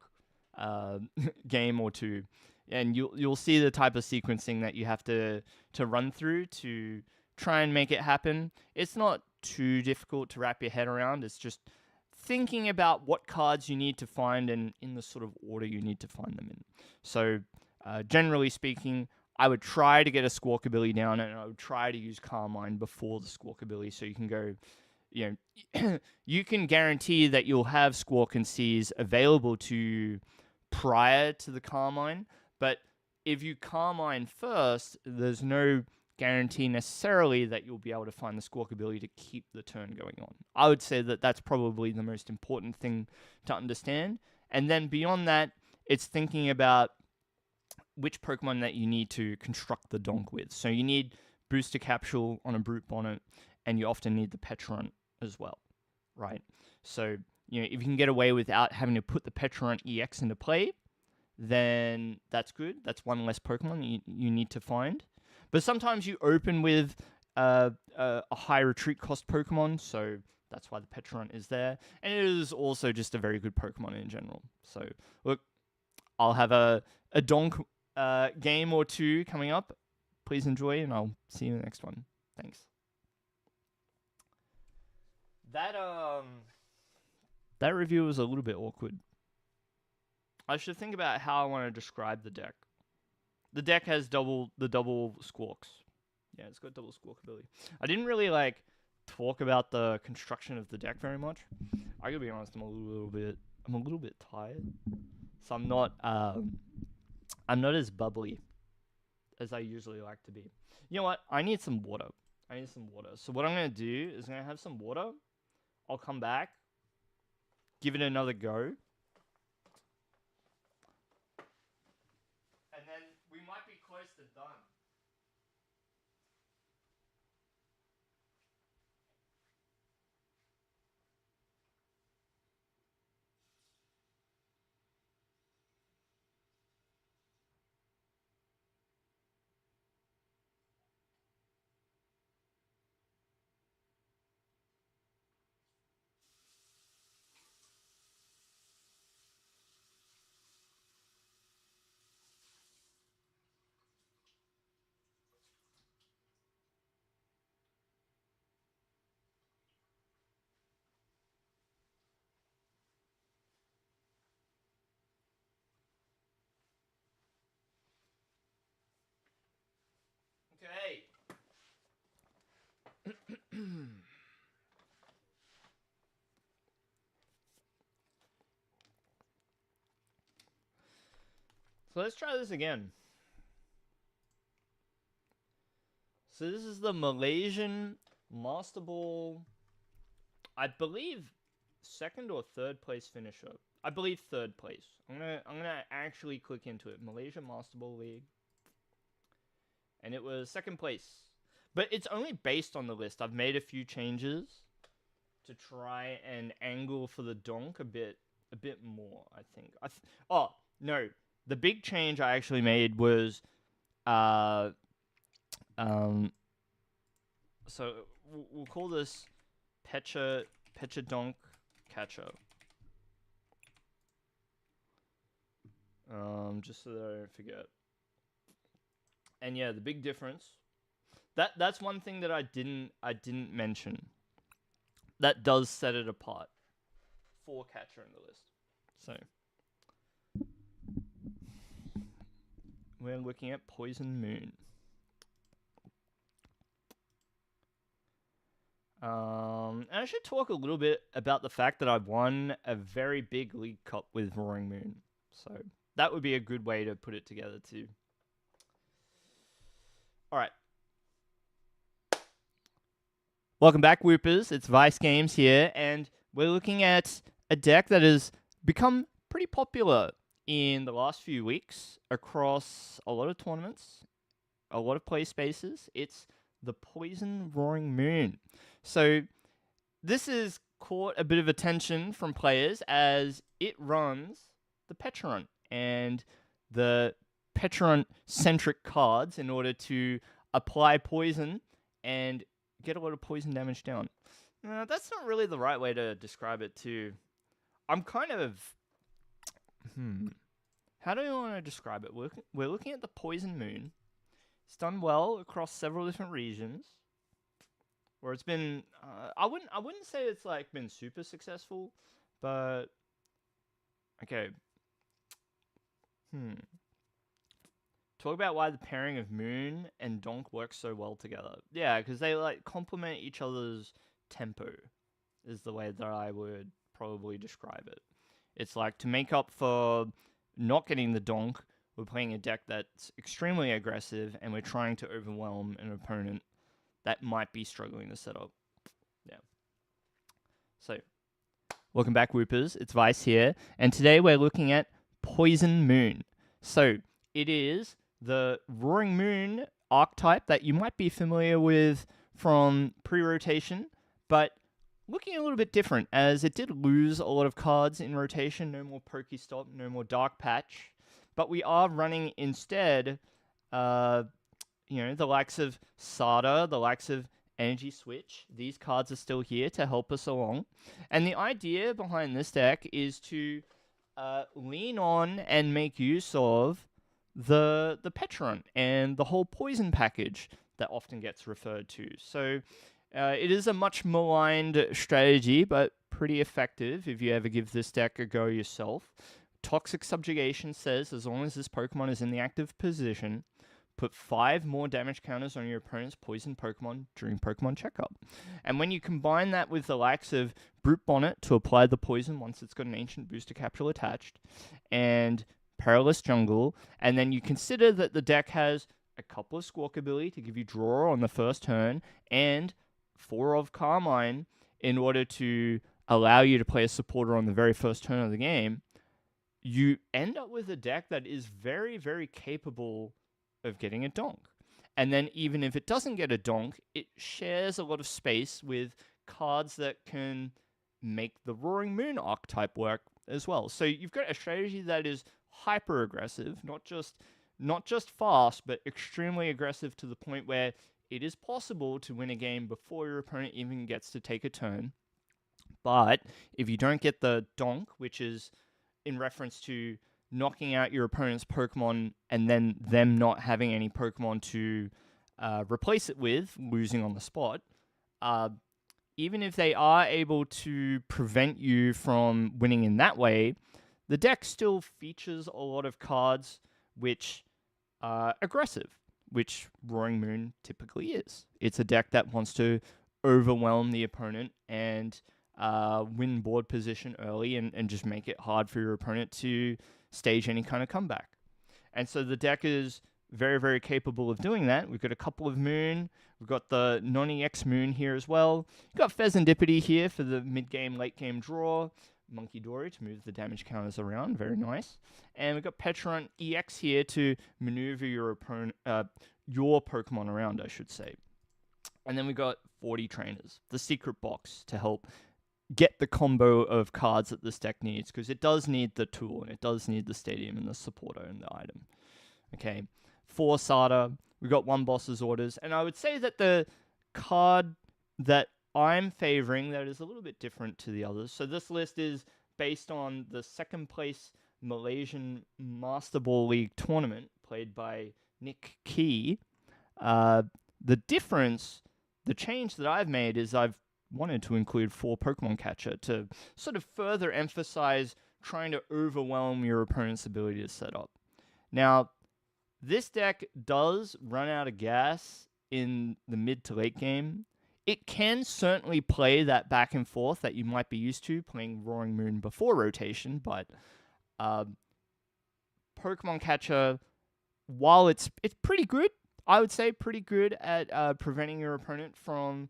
S1: game or two, and you'll see the type of sequencing that you have to run through to try and make it happen. It's not too difficult to wrap your head around. It's just thinking about what cards you need to find and in the sort of order you need to find them in. So generally speaking, I would try to get a Squawkabilly down, and I would try to use Carmine before the Squawkabilly, so you can go, you know, you can guarantee that you'll have Squawk and Seas available to prior to the Carmine, but if you Carmine first, there's no guarantee necessarily that you'll be able to find the Squawk ability to keep the turn going on. I would say that that's probably the most important thing to understand. And then beyond that, it's thinking about which Pokemon that you need to construct the donk with. So you need Booster Capsule on a Brute Bonnet, and you often need the Petrant as well, right? So, you know, if you can get away without having to put the Petrant EX into play, then that's good. That's one less Pokemon you need to find. But sometimes you open with a high retreat cost Pokemon, so that's why the Petrant is there. And it is also just a very good Pokemon in general. So, look, I'll have a donk game or two coming up. Please enjoy, and I'll see you in the next one. Thanks. That review was a little bit awkward. I should think about how I want to describe the deck. The deck has double squawks. Yeah, it's got double squawk ability. I didn't really talk about the construction of the deck very much. I gotta be honest, I'm a little bit tired, so I'm not as bubbly as I usually like to be. You know what? I need some water. So what I'm gonna do is I'm gonna have some water. I'll come back, give it another go. And then we might be close to done. Okay. So let's try this again. So this is the Malaysian Master Ball, I believe, second or third place finisher. I believe third place. I'm gonna actually click into it. Malaysia Master Ball League. And it was second place. But it's only based on the list. I've made a few changes to try and angle for the donk a bit more, I think. Oh, no. The big change I actually made was so we'll call this Pecha Donk Catcher. Just so that I don't forget. And yeah, the big difference. That's one thing that I didn't mention. That does set it apart for catcher in the list. So we're looking at Poison Moon. And I should talk a little bit about the fact that I won a very big League Cup with Roaring Moon. So that would be a good way to put it together too. Alright. Welcome back, Whoopers. It's Vice Games here, and we're looking at a deck that has become pretty popular in the last few weeks across a lot of tournaments, a lot of play spaces. It's the Poison Roaring Moon. So this has caught a bit of attention from players as it runs the Petrant and the Petrant-centric cards in order to apply poison and get a lot of poison damage down. That's not really the right way to describe it too. I'm kind of... How do I want to describe it? We're looking at the Poison Moon. It's done well across several different regions. Where it's been... I wouldn't say it's been super successful, but... Okay. Talk about why the pairing of Moon and Donk works so well together. Yeah, because they complement each other's tempo, is the way that I would probably describe it. It's to make up for not getting the donk, we're playing a deck that's extremely aggressive, and we're trying to overwhelm an opponent that might be struggling to set up. Yeah. So, welcome back, Whoopers. It's Vice here, and today we're looking at Poison Moon. So, it is the Roaring Moon archetype that you might be familiar with from pre-rotation, but looking a little bit different, as it did lose a lot of cards in rotation. No more Pokestop, no more Dark Patch, but we are running instead, the likes of Sada, the likes of Energy Switch. These cards are still here to help us along. And the idea behind this deck is to lean on and make use of the Petron and the whole poison package that often gets referred to. So it is a much maligned strategy, but pretty effective if you ever give this deck a go yourself. Toxic Subjugation says as long as this Pokemon is in the active position, put 5 more damage counters on your opponent's poison Pokemon during Pokemon Checkup. And when you combine that with the likes of Brute Bonnet to apply the poison once it's got an Ancient Booster Capsule attached, and Perilous Jungle, and then you consider that the deck has a couple of Squawk ability to give you draw on the first turn, and 4 of Carmine in order to allow you to play a supporter on the very first turn of the game, you end up with a deck that is very, very capable of getting a donk. And then even if it doesn't get a donk, it shares a lot of space with cards that can make the Roaring Moon archetype work as well. So you've got a strategy that is hyper aggressive, not just fast, but extremely aggressive to the point where it is possible to win a game before your opponent even gets to take a turn. But if you don't get the donk, which is in reference to knocking out your opponent's Pokemon and then them not having any Pokemon to replace it with, losing on the spot, even if they are able to prevent you from winning in that way, the deck still features a lot of cards which are aggressive, which Roaring Moon typically is. It's a deck that wants to overwhelm the opponent and win board position early and just make it hard for your opponent to stage any kind of comeback. And so the deck is very, very capable of doing that. We've got a couple of Moon. We've got the non-EX Moon here as well. You've got Fezandipity here for the mid-game, late-game draw. Monkey Dory to move the damage counters around. Very nice. And we've got Petron EX here to maneuver your opponent, your Pokemon around, I should say. And then we've got 40 Trainers, the secret box, to help get the combo of cards that this deck needs, because it does need the tool, and it does need the stadium and the supporter and the item. Okay. For Sada, we've got 1 Boss's Orders, and I would say that the card that I'm favoring that is a little bit different to the others. So this list is based on the 2nd place Malaysian Master Ball League tournament played by Nick Key. The difference, the change that I've made is I've wanted to include 4 Pokemon Catcher to sort of further emphasize trying to overwhelm your opponent's ability to set up. Now, this deck does run out of gas in the mid to late game. It can certainly play that back and forth that you might be used to playing Roaring Moon before rotation, but Pokemon Catcher, while it's pretty good, I would say pretty good at preventing your opponent from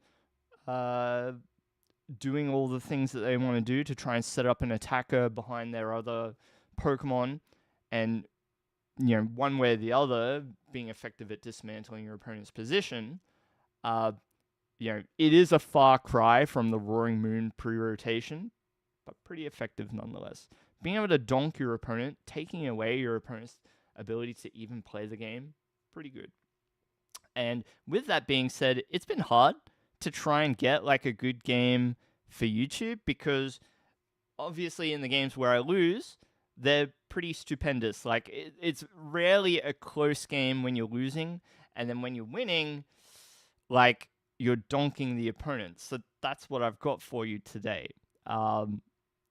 S1: doing all the things that they want to do to try and set up an attacker behind their other Pokemon, and one way or the other being effective at dismantling your opponent's position. It is a far cry from the Roaring Moon pre-rotation, but pretty effective nonetheless. Being able to donk your opponent, taking away your opponent's ability to even play the game, pretty good. And with that being said, it's been hard to try and get like a good game for YouTube, because obviously in the games where I lose, they're pretty stupendous. Like it's rarely a close game when you're losing, and then when you're winning, like you're donking the opponent. So that's what I've got for you today.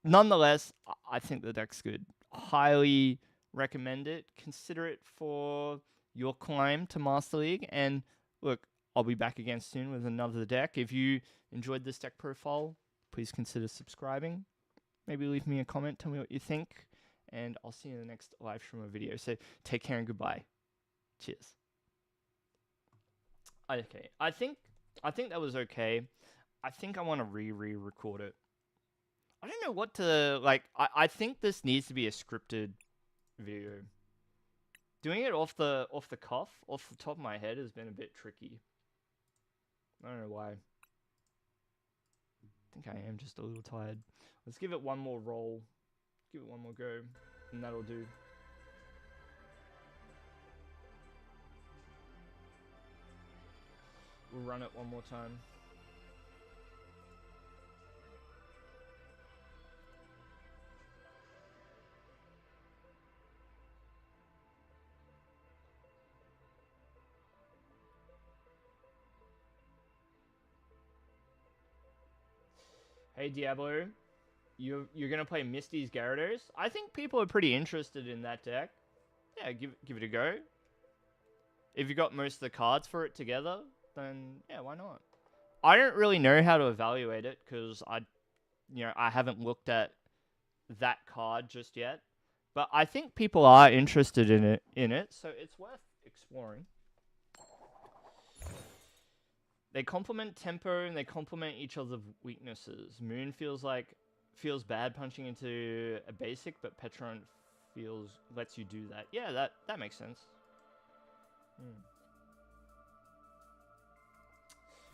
S1: Nonetheless, I think the deck's good. Highly recommend it. Consider it for your climb to Master League. And look, I'll be back again soon with another deck. If you enjoyed this deck profile, please consider subscribing. Maybe leave me a comment, tell me what you think. and I'll see you in the next live stream or video. So take care and goodbye. Cheers. Okay, I think that was okay. I think I want to re-record it. I don't know what to like. I think this needs to be a scripted video. Doing it off the cuff, off the top of my head, has been a bit tricky. I don't know why. I think I am just a little tired. Let's give it one more roll. Give it one more go, and that'll do. We'll run it one more time. Hey Diablo, you're gonna play Misty's Gyarados? I think people are pretty interested in that deck. Yeah, give it a go. If you got most of the cards for it together, then yeah, why not? I don't really know how to evaluate it because I haven't looked at that card just yet. But I think people are interested in it, so it's worth exploring. They complement tempo and they complement each other's weaknesses. Moon feels bad punching into a basic, but Petron lets you do that. Yeah, that makes sense.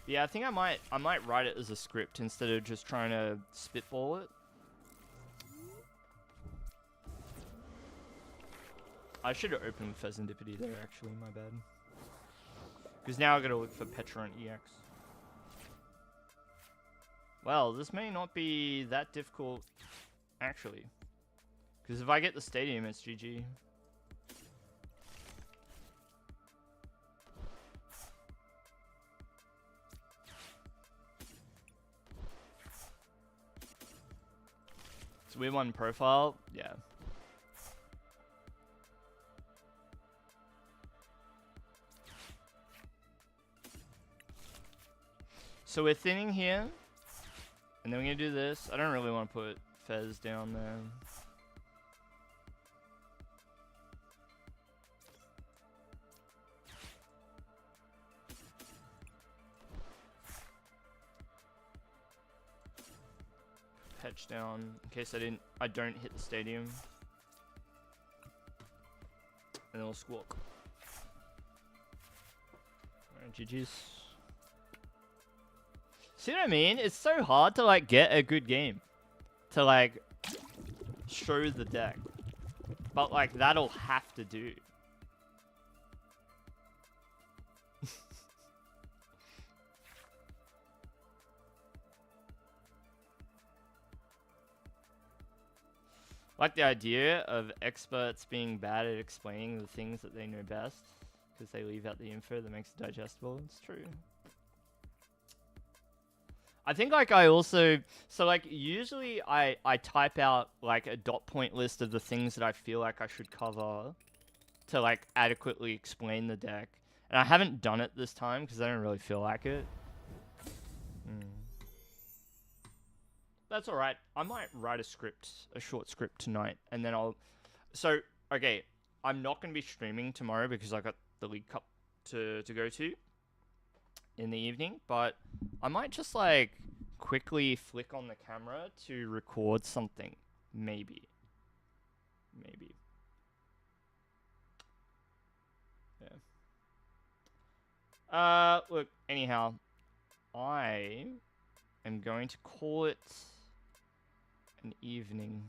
S1: Yeah, I think I might write it as a script instead of just trying to spitball it. I should have opened with Pheasantipity there, actually, my bad. Because now I gotta look for Petron EX. Well, this may not be that difficult, actually. Because if I get the stadium, it's GG. It's a weird one profile, yeah. So we're thinning here, and then we're gonna do this. I don't really want to put Fez down there. Patch down in case I don't hit the stadium. And then we'll squawk. Alright, GG's. See what I mean? It's so hard to like get a good game. To like show the deck. But like that'll have to do. Like the idea of experts being bad at explaining the things that they know best. Because they leave out the info that makes it digestible. It's true. I think like I also, so like usually I type out like a dot point list of the things that I feel like I should cover to like adequately explain the deck. And I haven't done it this time because I don't really feel like it. That's alright. I might write a short script tonight and then so, okay, I'm not going to be streaming tomorrow because I got the League Cup to go to in the evening, but I might just like quickly flick on the camera to record something. Maybe. Yeah. Look, anyhow, I am going to call it an evening.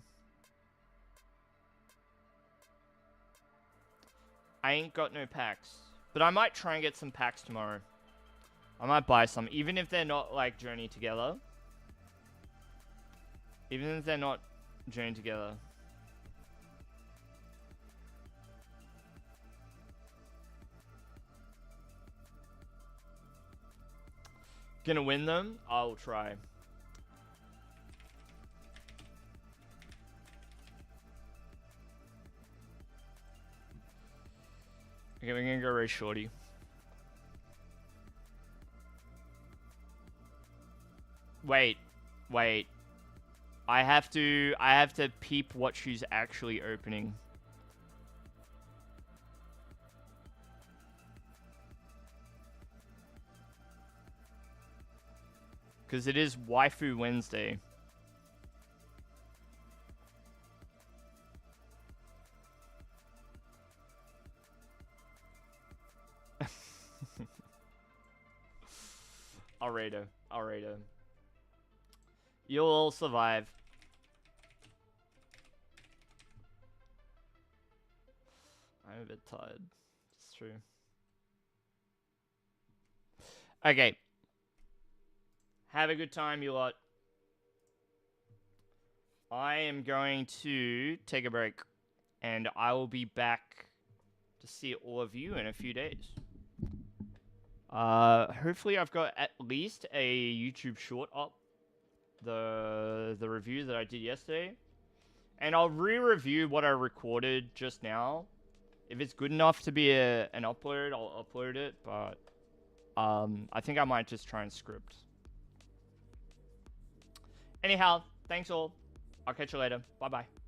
S1: I ain't got no packs, but I might try and get some packs tomorrow. I might buy some, even if they're not, like, Journey together. Even if they're not Journey together. Gonna win them? I'll try. Okay, we're gonna go race Shorty. Wait. I have to peep what she's actually opening. Because it is Waifu Wednesday. Alrighto. Alrighto. You'll all survive. I'm a bit tired. It's true. Okay. Have a good time, you lot. I am going to take a break. And I will be back to see all of you in a few days. Hopefully I've got at least a YouTube short up. The review that I did yesterday. And I'll re-review what I recorded just now. If it's good enough to be an upload, I'll upload it. But I think I might just try and script. Anyhow, thanks all. I'll catch you later. Bye-bye.